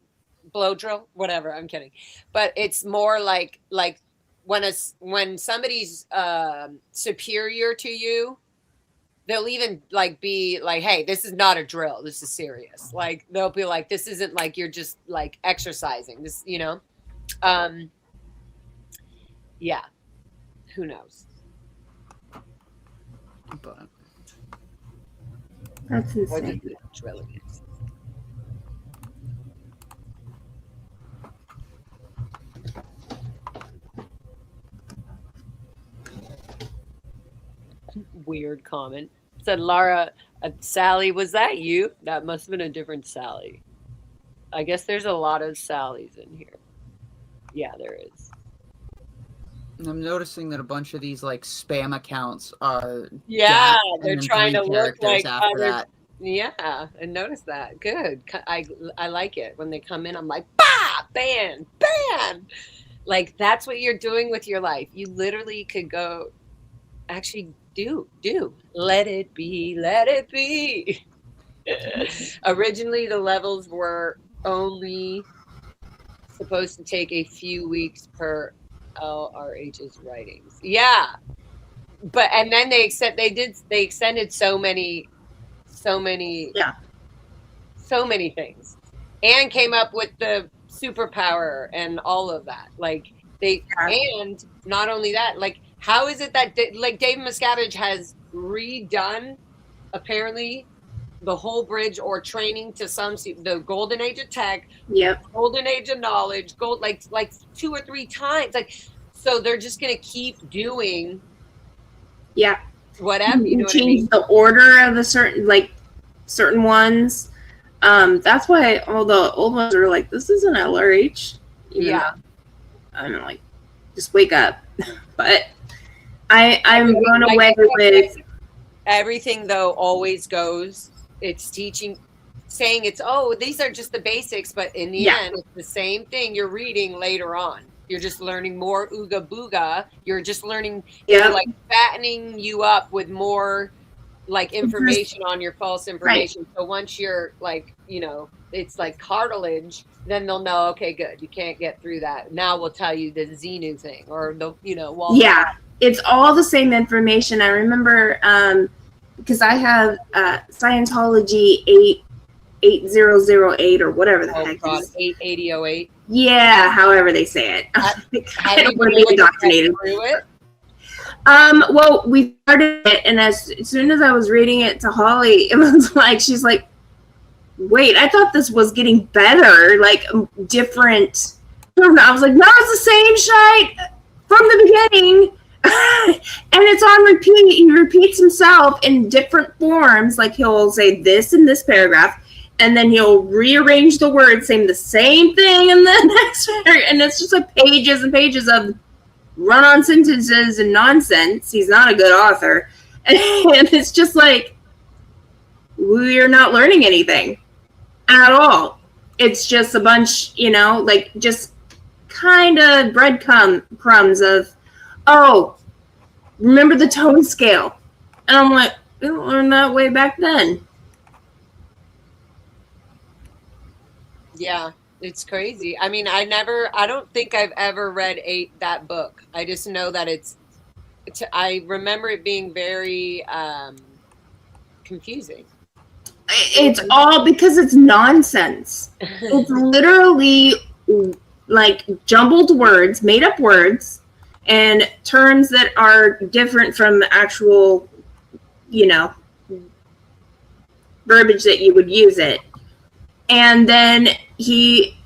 blow drill, whatever. I'm kidding. But it's more like when somebody's superior to you, they'll even like be like, hey, this is not a drill. This is serious. Like they'll be like, this isn't like you're just like exercising this, you know? Yeah. Who knows? But That's insane. Drilling is. Weird comment. Said Lara, Sally, was that you? That must have been a different Sally. I guess there's a lot of Sallys in here. Yeah, there is. I'm noticing that a bunch of these like spam accounts are they're trying to look like after that. Yeah, I noticed that. Good. I like it when they come in. I'm like, bah, ban. Like that's what you're doing with your life. You literally could go, actually do. Let it be. Originally, the levels were only supposed to take a few weeks per LRH's writings. Yeah. And then they extended so many things and came up with the superpower and all of that. Like and not only that, like how is it that like Dave Miscavige has redone apparently the whole bridge or training to the golden age of tech, Yep. golden age of knowledge, like 2 or 3 times. Like, so they're just going to keep doing Yeah. whatever, you know what I Change mean? the order of the certain ones. That's why all the old ones are like, this isn't LRH. Yeah. I'm like, just wake up. But I'm blown away with everything, though, always goes, it's teaching, saying it's, oh, these are just the basics, but in the end, it's the same thing you're reading later on. You're just learning more ooga booga. You're just learning, you're like fattening you up with more like information on your false information. Right. So once you're like, you know, it's like cartilage, then they'll know, okay, good, you can't get through that. Now we'll tell you the Xenu thing or the, you know, it's all the same information. I remember because I have Scientology 8008 or whatever the heck it is. 8008. Yeah, however they say it. I don't want to be indoctrinated. Through it? Well, we started it, and as soon as I was reading it to Holly, it was like, she's like, wait, I thought this was getting better, like different. I was like, no, it's the same shite from the beginning. And it's on repeat. He repeats himself in different forms. Like he'll say this in this paragraph, and then he'll rearrange the words, saying the same thing in the next paragraph. And it's just like pages and pages of run-on sentences and nonsense. He's not a good author. And it's just like, we're not learning anything at all. It's just a bunch, you know, like just kind of breadcrumbs of, oh, remember the tone scale. And I'm like, we didn't learn that way back then. Yeah, it's crazy. I mean, I don't think I've ever read that book. I just know that I remember it being very confusing. It's all because it's nonsense. It's literally like jumbled words, made up words, and terms that are different from actual, you know, verbiage that you would use it. And then he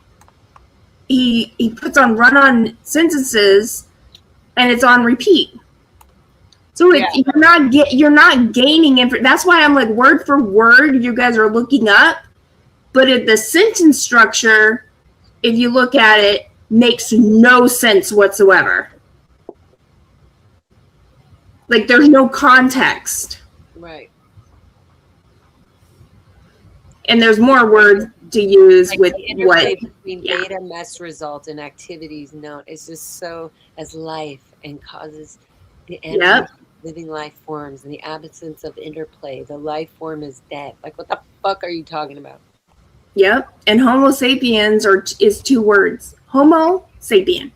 puts on run-on sentences, and it's on repeat. So you're not gaining information. That's why I'm like, word for word, you guys are looking up. But the sentence structure, if you look at it, makes no sense whatsoever. Like there's no context. Right. And there's more words to use like with what between beta mess result and activities known is just so as life and causes the end living life forms in the absence of interplay. The life form is dead. Like, what the fuck are you talking about? Yep. And Homo sapiens is 2 words. Homo sapien.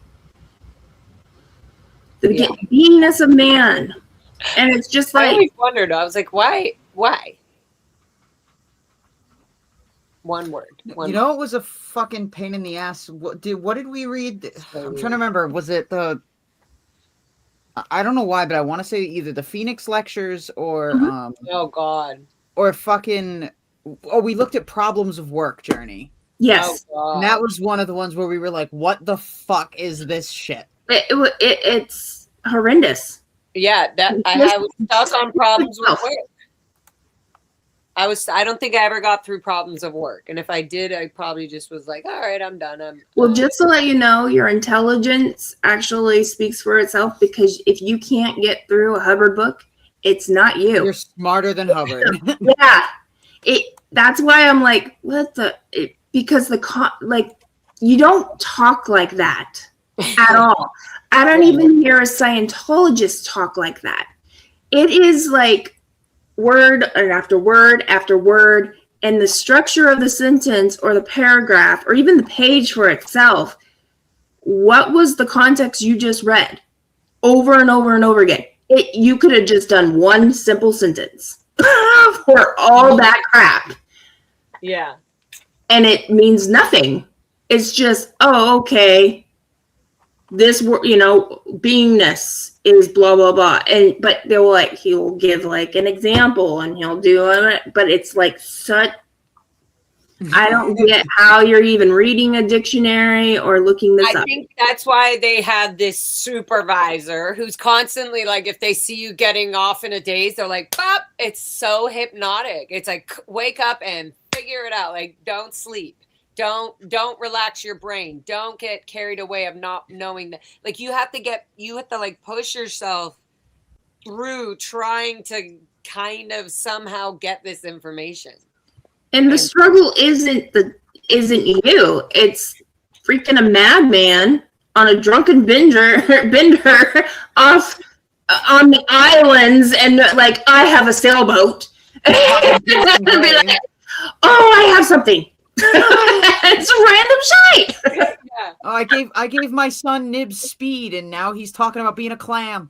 The beingness of man. And it's just like, I always wondered. I was like, why? One word. You know, it was a fucking pain in the ass. What did we read? I'm trying to remember. Was it I don't know why, but I want to say either the Phoenix Lectures or oh god, or fucking we looked at Problems of Work Journey. Yes, and that was one of the ones where we were like, "What the fuck is this shit?" It's horrendous. Yeah, I was stuck on Problems of Work. I don't think I ever got through Problems of Work, and if I did, I probably just was like, all right, I'm done. Well, just to let you know, your intelligence actually speaks for itself, because if you can't get through a Hubbard book, it's not you. You're smarter than Hubbard. Yeah, that's why I'm like, because you don't talk like that at all. I don't even hear a Scientologist talk like that. It is like word after word after word, and the structure of the sentence or the paragraph or even the page for itself, what was the context you just read over and over and over again? You could have just done one simple sentence for all that crap. Yeah. And it means nothing. It's just, oh, okay. this, beingness is blah blah blah, and but they'll like he'll give like an example and he'll do it, but it's like such. I don't get how you're even reading a dictionary or looking this up. I think that's why they have this supervisor who's constantly like, if they see you getting off in a daze, they're like, "Pop!" It's so hypnotic. It's like, wake up and figure it out. Like, don't sleep. Don't relax your brain. Don't get carried away of not knowing that. Like, you have to like push yourself through trying to kind of somehow get this information. And the struggle isn't you. It's freaking a madman on a drunken bender off on the islands, and like, I have a sailboat. And be like, oh, I have something. It's random shite. Yeah. Oh, I gave my son Nibs speed, and now he's talking about being a clam.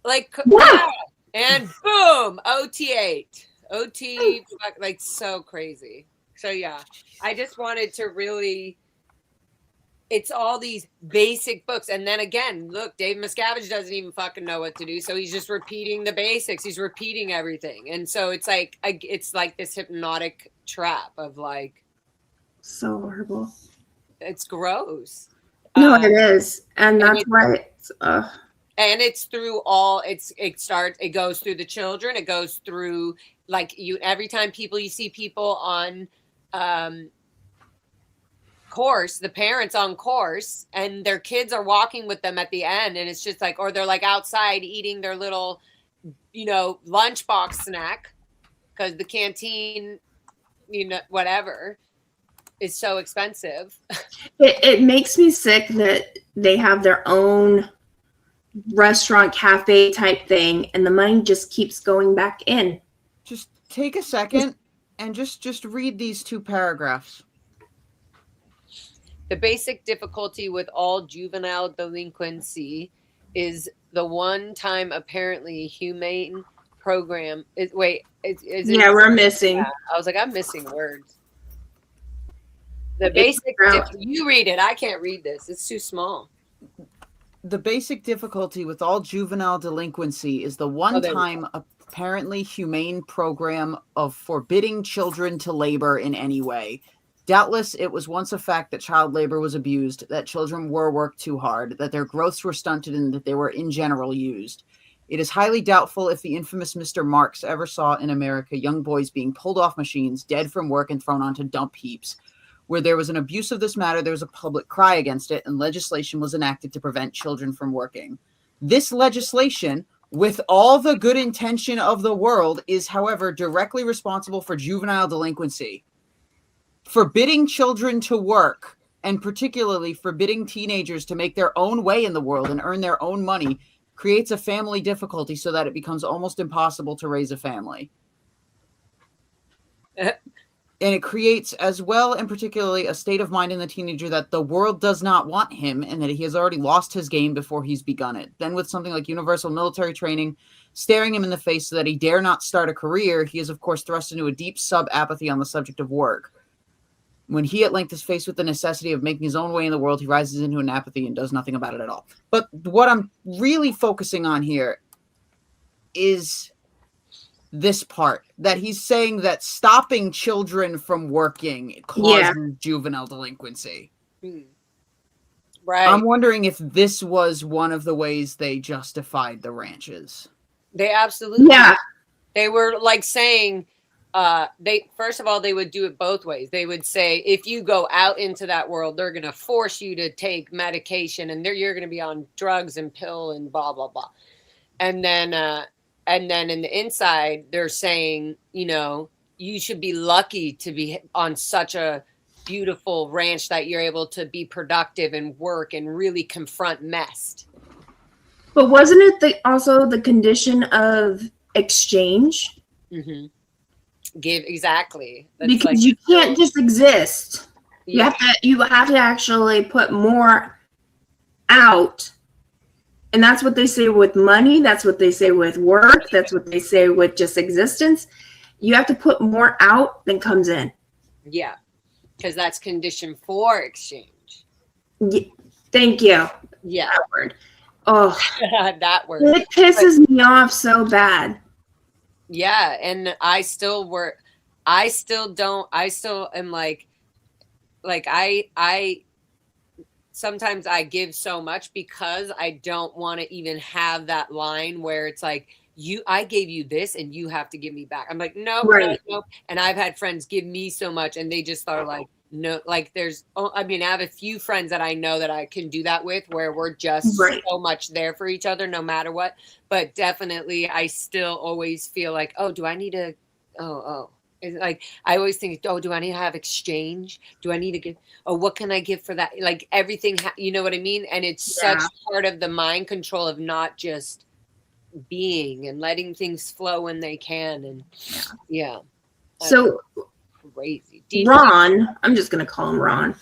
Like, yeah. And boom, OT8. OT, like, so crazy. So yeah, I just wanted to really, it's all these basic books. And then again, look, Dave Miscavige doesn't even fucking know what to do. So he's just repeating the basics. He's repeating everything. And so it's like this hypnotic trap of like. So horrible. It's gross. No, it is. And that's why it's, and it's through all, it goes through the children. It goes through, like, every time you see people on course, the parents on course, and their kids are walking with them at the end, and it's just like, or they're like outside eating their little, lunchbox snack, because the canteen, whatever, is so expensive. It makes me sick that they have their own restaurant cafe type thing, and the money just keeps going back in. Just take a second and just read these 2 paragraphs. The basic difficulty with all juvenile delinquency is the one-time apparently humane program. We're missing. Yeah, I was like, I'm missing words. The basic, you read it. I can't read this. It's too small. The basic difficulty with all juvenile delinquency is the one-time apparently humane program of forbidding children to labor in any way. Doubtless, it was once a fact that child labor was abused, that children were worked too hard, that their growths were stunted, and that they were in general used. It is highly doubtful if the infamous Mr. Marx ever saw in America young boys being pulled off machines, dead from work, and thrown onto dump heaps. Where there was an abuse of this matter, there was a public cry against it, and legislation was enacted to prevent children from working. This legislation, with all the good intention of the world, is, however, directly responsible for juvenile delinquency. Forbidding children to work, and particularly forbidding teenagers to make their own way in the world and earn their own money, creates a family difficulty so that it becomes almost impossible to raise a family. And it creates, as well and particularly, a state of mind in the teenager that the world does not want him and that he has already lost his game before he's begun it. Then with something like universal military training staring him in the face so that he dare not start a career, he is, of course, thrust into a deep sub-apathy on the subject of work. When he at length is faced with the necessity of making his own way in the world, he rises into an apathy and does nothing about it at all. But what I'm really focusing on here is this part, that he's saying that stopping children from working causes juvenile delinquency. Right. I'm wondering if this was one of the ways they justified the ranches. They absolutely. Yeah. They were like saying, first of all, they would do it both ways. They would say, if you go out into that world, they're going to force you to take medication, and you're going to be on drugs and pill and blah, blah, blah. And then in the inside, they're saying, you should be lucky to be on such a beautiful ranch that you're able to be productive and work and really confront mess. But wasn't it also the condition of exchange? Mm-hmm. Exactly. That's because you can't just exist. Yeah. You have to actually put more out. And that's what they say with money. That's what they say with work. That's what they say with just existence. You have to put more out than comes in. Yeah. Because that's condition for exchange. Yeah. Thank you. Yeah. That word. Oh, that word. it pisses me off so bad. Yeah, and I still am like I sometimes I give so much because I don't want to even have that line where it's like, I gave you this and you have to give me back. I'm like, nope, Right. nope. And I've had friends give me so much and they just are like, no, like I have a few friends that I know that I can do that with, where we're just Right. so much there for each other no matter what. But definitely I still always feel like, oh, do I need to, oh. It's like, I always think, oh, do I need to have exchange? Do I need to give, oh, what can I give for that? Like everything, you know what I mean? And it's such part of the mind control of not just being and letting things flow when they can. And So crazy. Ron, I'm just gonna call him Ron.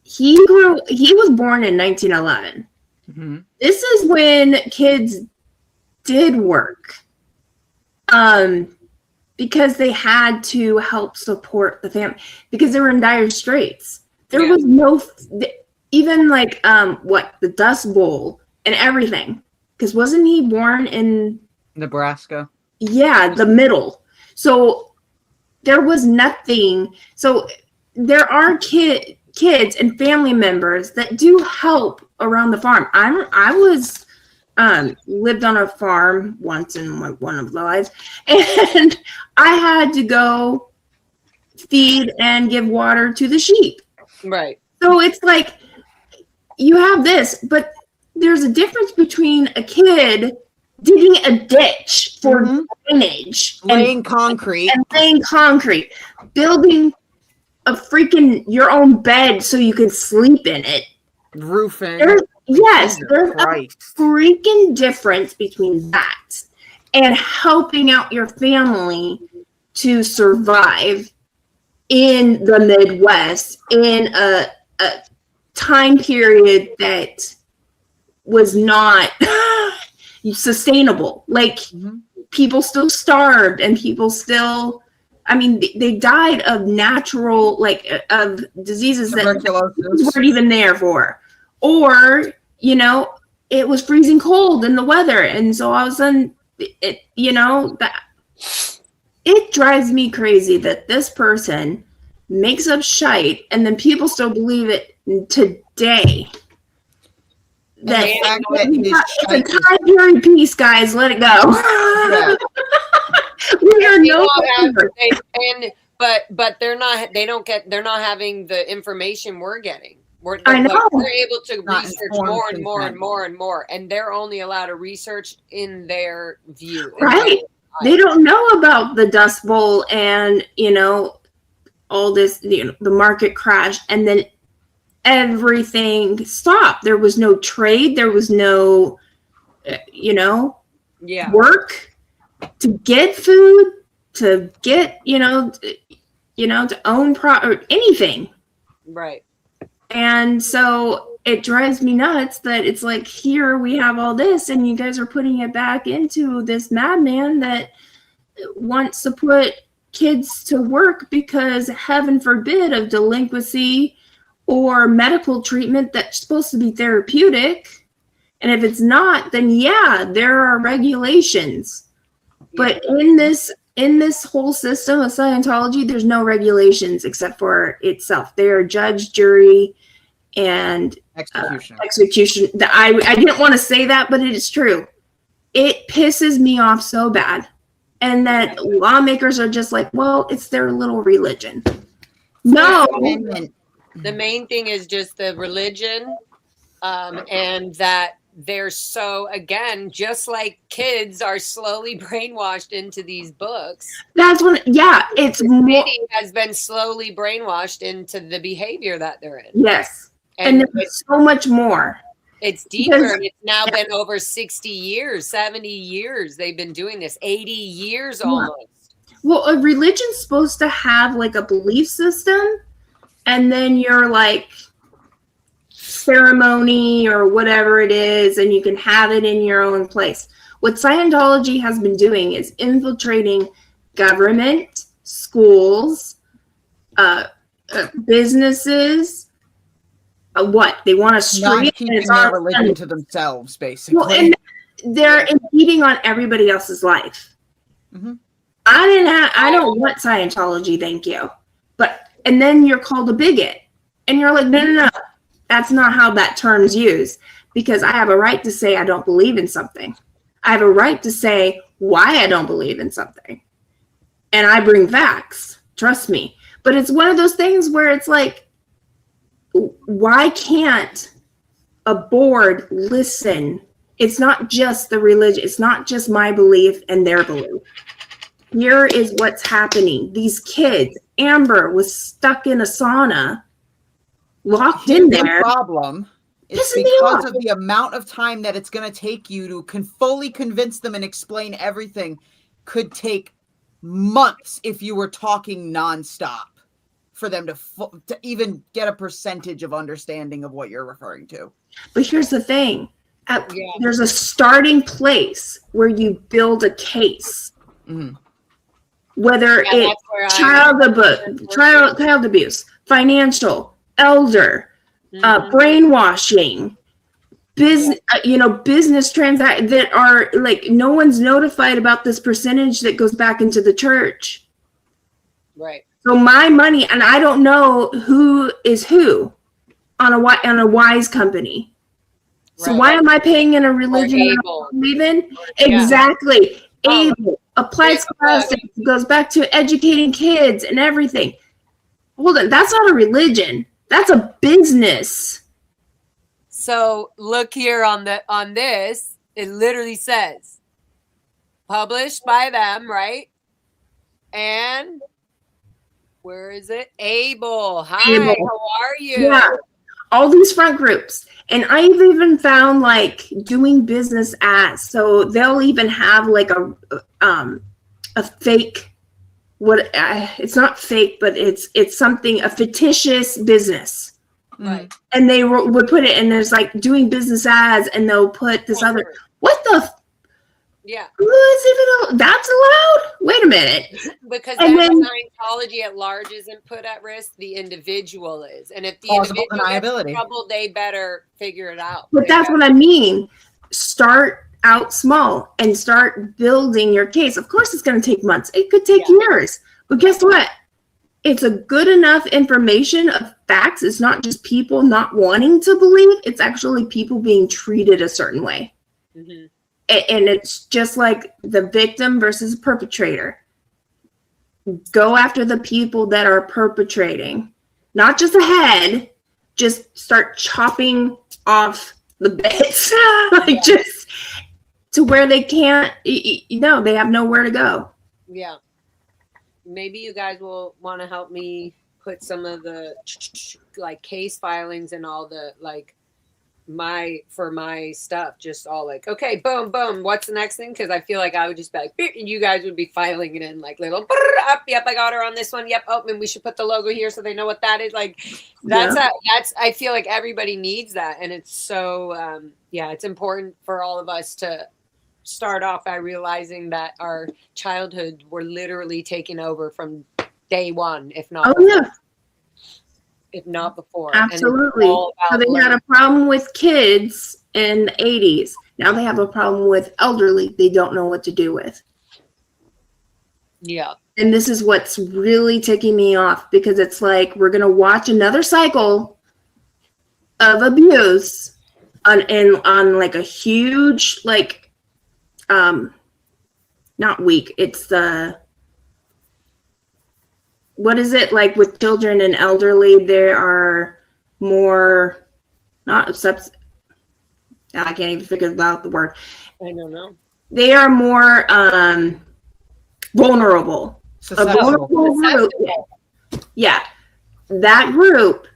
He was born in 1911. Mm-hmm. This is when kids did work. Because they had to help support the family because they were in dire straits. There was no, even like, the Dust Bowl and everything. Because wasn't he born in Nebraska? Yeah, the middle. So there was nothing. So there are kids and family members that do help around the farm. I was lived on a farm once in one of the lives, and I had to go feed and give water to the sheep. Right. So it's like you have this, but there's a difference between a kid digging a ditch for drainage, laying concrete, building a freaking your own bed so you can sleep in it, roofing. Yes, there's a freaking difference between that and helping out your family to survive in the Midwest in a time period that was not sustainable. Like people still starved and people still, they died of natural, of diseases that weren't even there for. Or, it was freezing cold in the weather. And so all of a sudden, it drives me crazy that this person makes up shite and then people still believe it today. It's a time period piece, guys. Let it go. Yeah. We are but they're not having the information we're getting. We're able to research more and more and more and more, and they're only allowed to research in their view. Right. They don't know about the Dust Bowl and, all this, the market crash, and then everything stopped. There was no trade. There was no, work to get food, to get, to own or anything. Right. And so it drives me nuts that it's like, here we have all this and you guys are putting it back into this madman that wants to put kids to work because, heaven forbid, of delinquency or medical treatment that's supposed to be therapeutic. And if it's not, then there are regulations. But in this whole system of Scientology, there's no regulations except for itself. They are judge, jury, and execution. I didn't want to say that, but it is true. It pisses me off so bad. And that lawmakers are just like, well, it's their little religion. No. The main thing is just the religion, and that they're so, again, just like kids are slowly brainwashed into these books. That's when, it's community has been slowly brainwashed into the behavior that they're in. Yes. And there's so much more. It's deeper. Because, it's now been over 60 years, 70 years. They've been doing this, 80 years almost. Well, a religion's supposed to have like a belief system, and then you're like ceremony or whatever it is, and you can have it in your own place. What Scientology has been doing is infiltrating government, schools, businesses, what they want to stream Not and keeping it's their on religion to themselves, basically. well, and they're impeding on everybody else's life. Mm-hmm. I don't want Scientology, thank you. And then you're called a bigot. And you're like, no. That's not how that term's used. Because I have a right to say I don't believe in something. I have a right to say why I don't believe in something. And I bring facts. Trust me. But it's one of those things where it's like, why can't a board listen? It's not just the religion. It's not just my belief and their belief. Here is what's happening. These kids, Amber was stuck in a sauna, locked in there. The problem is because of the amount of time that it's going to take you to fully convince them and explain everything could take months if you were talking nonstop for them to even get a percentage of understanding of what you're referring to. But here's the thing. There's a starting place where you build a case. Mm-hmm. Whether it's child abuse, financial, elder, brainwashing, business transactions that are like no one's notified about this percentage that goes back into the church. Right. So my money, and I don't know who is who on a wise company. So why am I paying in a religion I don't believe in? Exactly. Able. Applied scholastics goes back to educating kids and everything. Hold on, that's not a religion. That's a business. So look here on this. It literally says published by them, right? And where is it? Able. Hi, how are you? Yeah. All these front groups. And I've even found like doing business as, so they'll even have like a fake, it's not fake, but it's something, a fictitious business. Right. And they would put it, and there's like doing business as, and they'll put this other, what the? Yeah. Who is even, that's allowed? Wait a minute. Because Scientology at large isn't put at risk, the individual is. And if the individual gets in trouble, they better figure it out. But that's what I mean. Start out small and start building your case. Of course, it's going to take months. It could take years. But guess what? It's a good enough information of facts. It's not just people not wanting to believe. It's actually people being treated a certain way. Mm-hmm. And it's just like the victim versus perpetrator. Go after the people that are perpetrating, not just a head. Just start chopping off the bits, like just to where they can't. They have nowhere to go. Yeah, maybe you guys will want to help me put some of the like case filings and all the like. My stuff, just all like, okay, boom, what's the next thing? Because I feel like I would just be like, and you guys would be filing it in like little up. Yep, I got her on this one. Yep. Oh, and we should put the logo here so they know what that is. Like, that's I feel like everybody needs that, and it's so it's important for all of us to start off by realizing that our childhood were literally taken over from day one, if not. Oh yeah. If not before. Absolutely. So they had a problem with kids in the 80s. Now they have a problem with elderly they don't know what to do with. Yeah. And this is what's really ticking me off, because it's like we're going to watch another cycle of abuse on like a huge, like, not week. It's the, what is it like with children and elderly? There are more, I can't even figure out the word. I don't know. They are more vulnerable. A vulnerable group. Yeah. That group,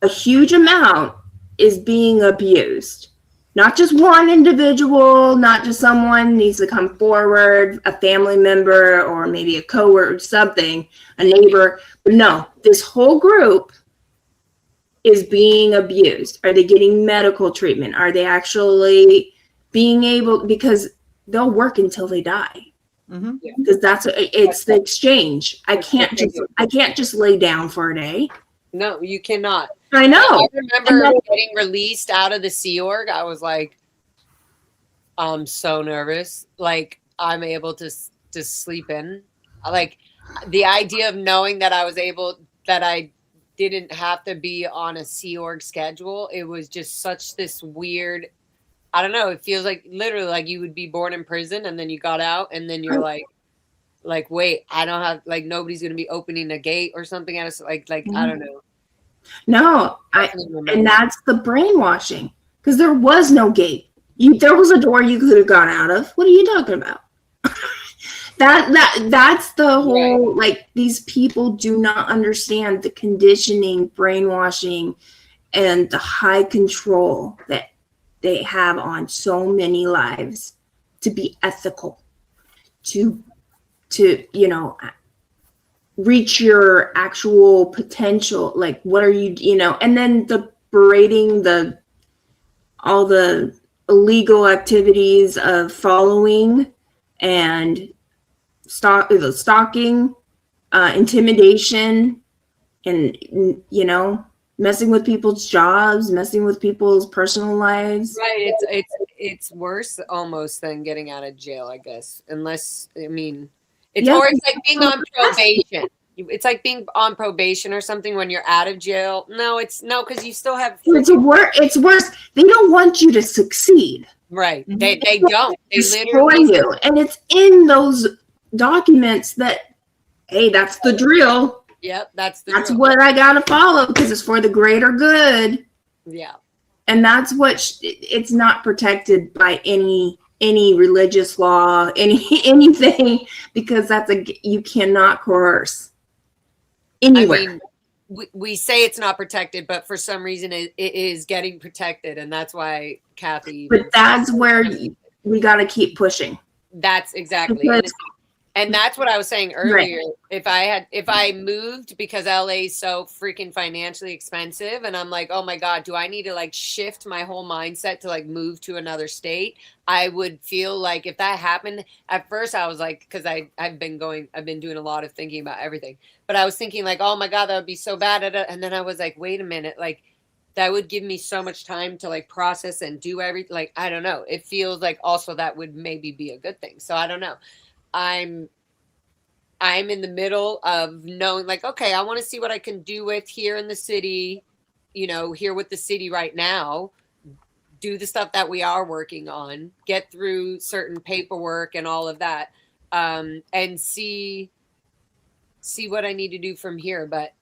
a huge amount is being abused. Not just one individual, not just someone needs to come forward, a family member or maybe a coworker, something, a neighbor. But no, this whole group is being abused. Are they getting medical treatment? Are they actually being able, because they'll work until they die. Mm-hmm. Because it's the exchange. I can't just lay down for a day. No, you cannot. I know. I remember getting released out of the Sea Org. I was like, I'm so nervous. Like, I'm able to sleep in. Like, the idea of knowing that I didn't have to be on a Sea Org schedule. It was just such this weird, I don't know. It feels like literally like you would be born in prison and then you got out and then you're like, wait, I don't have, like, nobody's going to be opening a gate or something at us. Like, I don't know. No, and that's the brainwashing, because there was no gate. There was a door you could have gone out of. What are you talking about? That's the whole, right. Like, these people do not understand the conditioning, brainwashing, and the high control that they have on so many lives to be ethical, to reach your actual potential. Like, what are you, and then the berating, all the illegal activities of following and stalking, intimidation, and messing with people's jobs, messing with people's personal lives. Right. It's worse almost than getting out of jail, I guess. Unless, I mean, it's like being on probation. It's like being on probation or something when you're out of jail. No, because you still have. It's worse. They don't want you to succeed. Right. They don't. They destroy you, and it's in those documents that, hey, that's the drill. Yep, that's drill. What I gotta follow because it's for the greater good. Yeah. And that's what it's not protected by any religious law, anything, because you cannot coerce anywhere. I mean, we say it's not protected, but for some reason it is getting protected, and that's why Kathy. But that's where we got to keep pushing. That's exactly. And that's what I was saying earlier. Right. If I moved, because LA is so freaking financially expensive, and I'm like, oh my God, do I need to like shift my whole mindset to like move to another state? I would feel like if that happened, at first I was like, because I've been doing a lot of thinking about everything, but I was thinking like, oh my God, that would be so bad. And then I was like, wait a minute, like that would give me so much time to like process and do everything. Like, I don't know. It feels like also that would maybe be a good thing. So I don't know. I'm in the middle of knowing like, okay, I want to see what I can do with here in the city, here with the city right now, do the stuff that we are working on, get through certain paperwork and all of that, and see what I need to do from here. But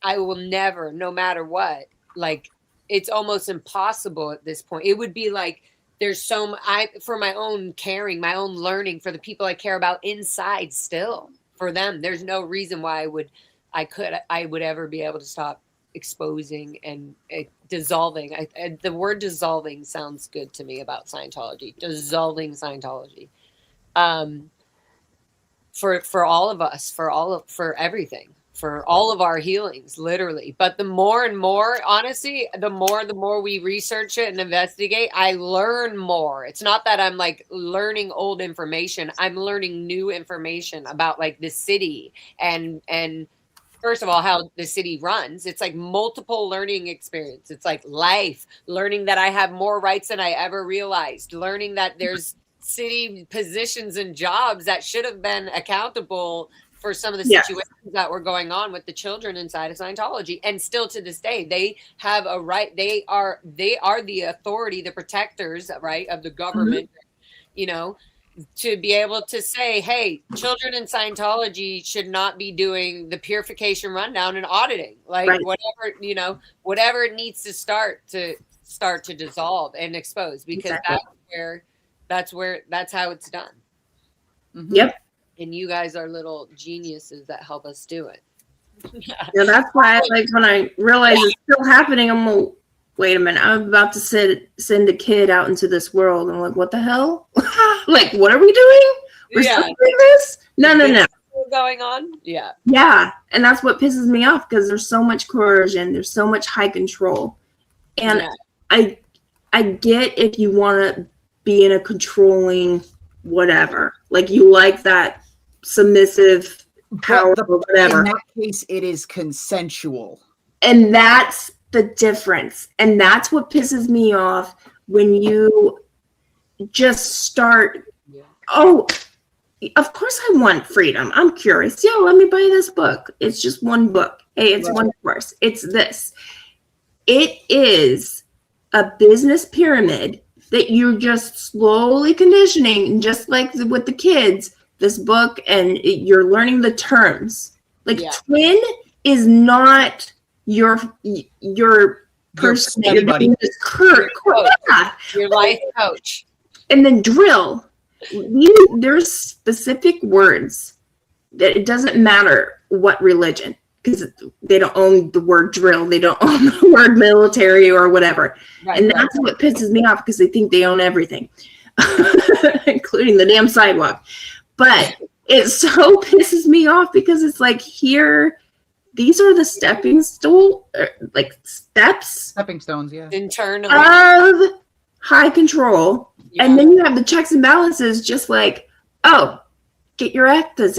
I will never, no matter what, like it's almost impossible at this point. It would be like, there's for my own caring, my own learning, for the people I care about inside still, for them, there's no reason why I would ever be able to stop exposing and dissolving. The word dissolving sounds good to me about Scientology. Dissolving Scientology. For all of us, for everything, for all of our healings, literally. But the more and more, honestly, the more we research it and investigate, I learn more. It's not that I'm like learning old information. I'm learning new information about like the city and first of all, how the city runs. It's like multiple learning experience. It's like life, learning that I have more rights than I ever realized, learning that there's city positions and jobs that should have been accountable for some of the situations that were going on with the children inside of Scientology. And still to this day, they have a right. They are the authority, the protectors, right, of the government, to be able to say, hey, children in Scientology should not be doing the purification rundown and auditing, like whatever it needs to start to dissolve and expose, because that's how it's done. Mm-hmm. Yep. And you guys are little geniuses that help us do it. Yeah, that's why when I realize it's still happening, I'm like, wait a minute, I'm about to send a kid out into this world. I'm like, what the hell? Like, what are we doing? We're still doing this? No. Going on? Yeah. Yeah. And that's what pisses me off, because there's so much coercion, there's so much high control. And I get if you want to be in a controlling whatever, like you like that submissive power or whatever. In that case, it is consensual. And that's the difference. And that's what pisses me off when you just start, oh, of course I want freedom. I'm curious. Yo, let me buy this book. It's just one book. Hey, it's one course. It's this. It is a business pyramid that you're just slowly conditioning, just like with the kids, this book, and you're learning the terms. Like twin is not your person that you're doing this your life coach. And then drill. There's specific words that it doesn't matter what religion, because they don't own the word drill, they don't own the word military or whatever. And that's what pisses me off, because they think they own everything, including the damn sidewalk. But it so pisses me off, because it's like, here, these are the stepping stones, internally of high control. And then you have the checks and balances, just like, oh, get your ethics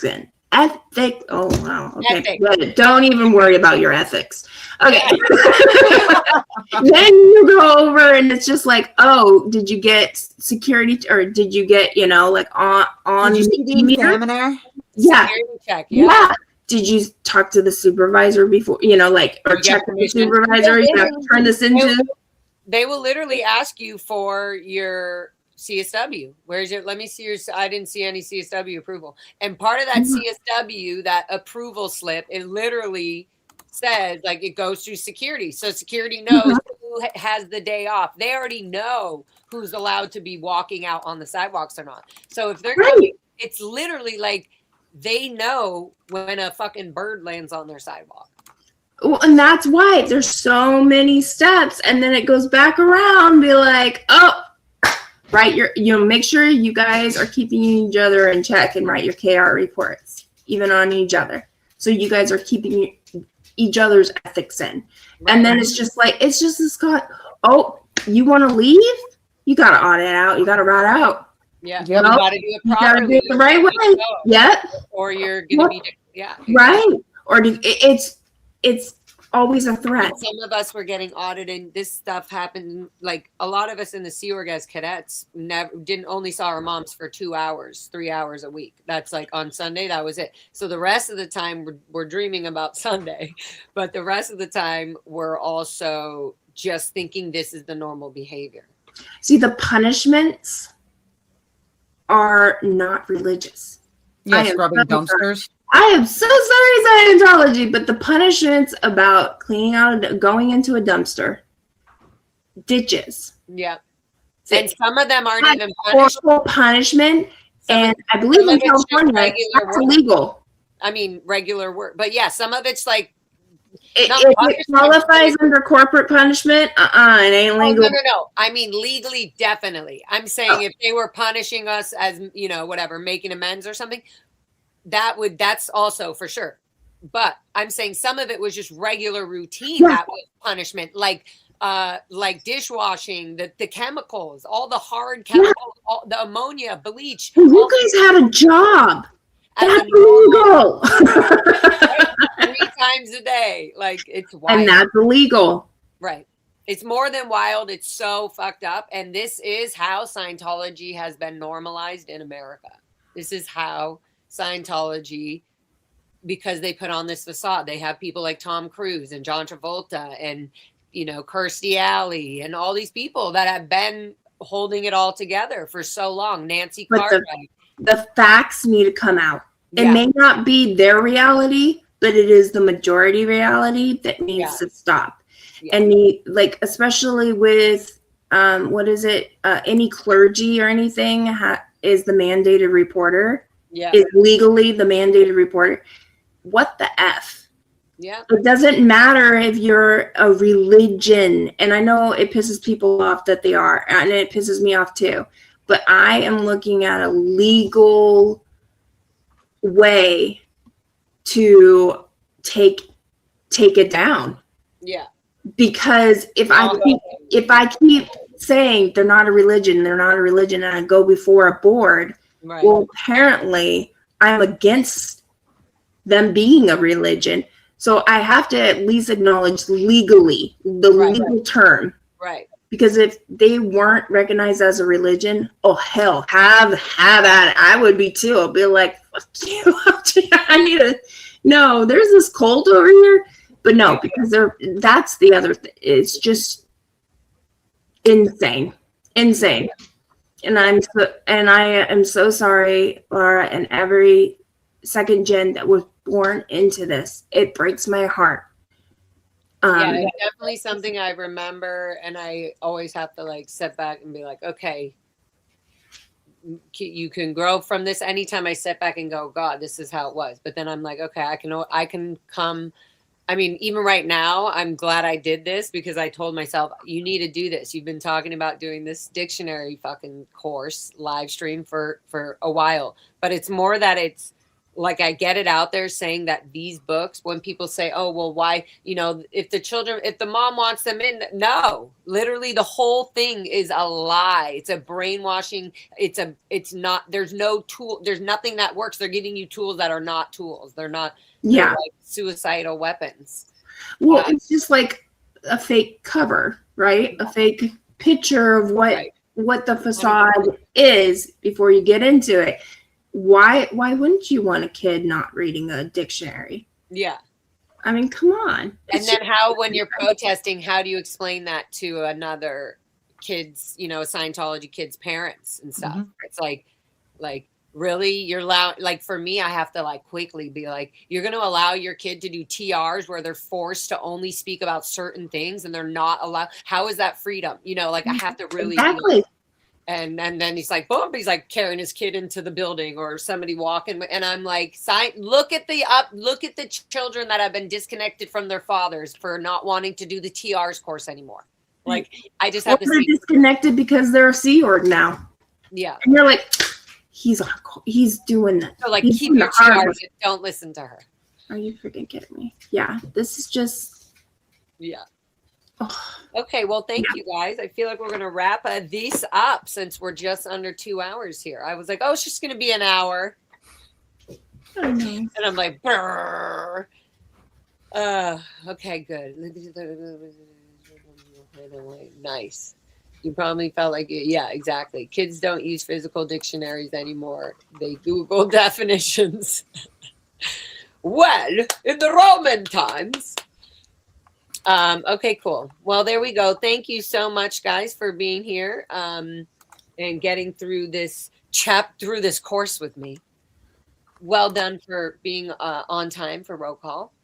in. Oh, wow. Okay. Don't even worry about your ethics. Okay. Then you go over and it's just like, oh, did you get security, or did you get, like on did you see the examiner? Yeah. Security check. Yeah. Did you talk to the supervisor before, or check with the supervisor? You have to turn this into. They will literally ask you for your CSW. Where's your, let me see your, I didn't see any CSW approval. And part of that CSW, that approval slip, it literally says, like, it goes through security. So security knows who has the day off. They already know who's allowed to be walking out on the sidewalks or not. So if they're coming, it's literally like they know when a fucking bird lands on their sidewalk. Well, and that's why there's so many steps, and then it goes back around, be like, oh, write your, make sure you guys are keeping each other in check, and write your KR reports, even on each other. So you guys are keeping each other's ethics in. And then it's just like, it's just this oh, you want to leave? You got to audit out. You got to rat out. Yeah. You got to do it properly. You got to do it the right way. Yeah. Or you're going to be, Right. Or it's always a threat. Some of us were getting audited. This stuff happened. Like, a lot of us in the Sea Org as cadets only saw our moms for 2 hours, 3 hours a week. That's like on Sunday. That was it. So the rest of the time we're dreaming about Sunday, but the rest of the time we're also just thinking this is the normal behavior. See, the punishments are not religious. Yeah, scrubbing dumpsters. I am so sorry, Scientology, but the punishments about cleaning out, going into a dumpster, ditches. Yeah. And some of them aren't even punishment. And I believe in California, that's illegal. I mean, regular work. But yeah, some of it's like, it qualifies under corporate punishment. It ain't legal. No. I mean, legally, definitely. I'm saying if they were punishing us as, whatever, making amends or something, that's also for sure. But I'm saying some of it was just regular routine. That was punishment, like dishwashing, the chemicals, all the hard chemicals, all the ammonia, bleach. You guys had a job. That's illegal. 3 times a day. Like, it's wild. And that's illegal. Right. It's more than wild. It's so fucked up. And this is how Scientology has been normalized in America. This is how Scientology, because they put on this facade. They have people like Tom Cruise and John Travolta and, Kirstie Alley and all these people that have been holding it all together for so long. Nancy Cartwright. The facts need to come out. It may not be their reality, but it is the majority reality that needs to stop. Yeah. And especially with any clergy or anything is the mandated reporter. Yeah. Is legally the mandated reporter. What the F? Yeah. It doesn't matter if you're a religion. And I know it pisses people off that they are, and it pisses me off too. But I am looking at a legal way to take it down. Yeah. Because if I keep saying they're not a religion, and I go before a board, well, apparently I'm against them being a religion. So I have to at least acknowledge legally the legal term. Right. Because if they weren't recognized as a religion, oh hell, have at it. I would be too. I'll be like, fuck you. I need to. No, there's this cult over here, but no, because that's the other thing. It's just insane. And I am so sorry, Laura, and every second gen that was born into this. It breaks my heart. Yeah, it's definitely something I remember, and I always have to like sit back and be like, okay, you can grow from this. Anytime I sit back and go, God, this is how it was. But then I'm like, okay, I can come. I mean, even right now, I'm glad I did this because I told myself, you need to do this. You've been talking about doing this dictionary fucking course live stream for a while, but it's more that it's like I get it out there saying that these books, when people say, oh, well, why, if the mom wants them in, no, literally the whole thing is a lie. It's a brainwashing. It's not, there's no tool. There's nothing that works. They're giving you tools that are not tools. They're not like suicidal weapons. Well, it's just like a fake cover, right? A fake picture of what the facade is before you get into it. Why wouldn't you want a kid not reading a dictionary? Yeah. I mean, come on. And then when you're protesting, how do you explain that to another kid's, Scientology kid's parents and stuff? Mm-hmm. It's like, really? You're allowed, like for me, I have to like quickly be like, you're going to allow your kid to do TRs where they're forced to only speak about certain things and they're not allowed. How is that freedom? I have to really. Exactly. And then he's like, boom, he's like carrying his kid into the building or somebody walking. And I'm like, look at the children that have been disconnected from their fathers for not wanting to do the TRs course anymore. Like, I just have to they're disconnected because they're a Sea Org now. Yeah. And you're like, he's doing that. So like, keep your TRs, don't listen to her. Are you freaking kidding me? Yeah. This is just. Yeah. Okay, well, thank you guys. I feel like we're going to wrap these up since we're just under 2 hours here. I was like, oh, it's just going to be an hour. And I'm like, brrr. Okay, good. Nice. You probably felt like, yeah, exactly. Kids don't use physical dictionaries anymore. They Google definitions. Well, in the Roman times. Okay, cool. Well, there we go. Thank you so much, guys, for being here and getting through this course with me. Well done for being on time for roll call.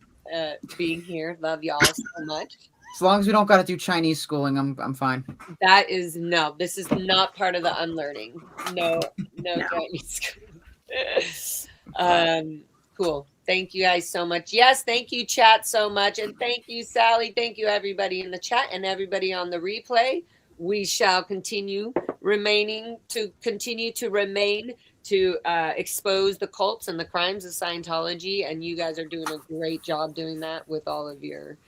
Being here. Love y'all so much. As long as we don't got to do Chinese schooling, I'm fine. This is not part of the unlearning. No. Chinese schooling. Cool. Thank you guys so much. Yes, thank you, chat, so much. And thank you, Sally. Thank you, everybody in the chat and everybody on the replay. We shall continue to expose the cults and the crimes of Scientology. And you guys are doing a great job doing that with all of your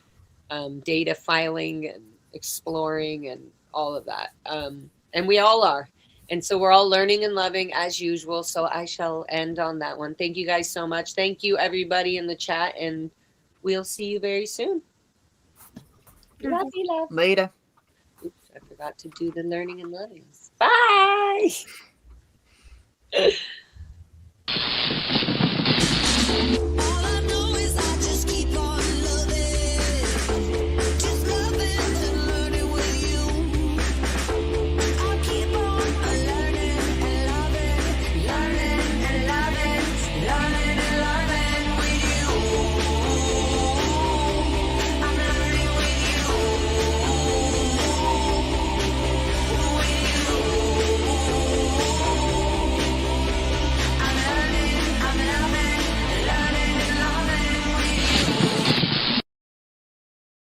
data filing and exploring and all of that. And we all are. And so we're all learning and loving as usual. So I shall end on that one. Thank you guys so much. Thank you, everybody in the chat. And we'll see you very soon. Love you, love. Later. Oops, I forgot to do the learning and loving. Bye.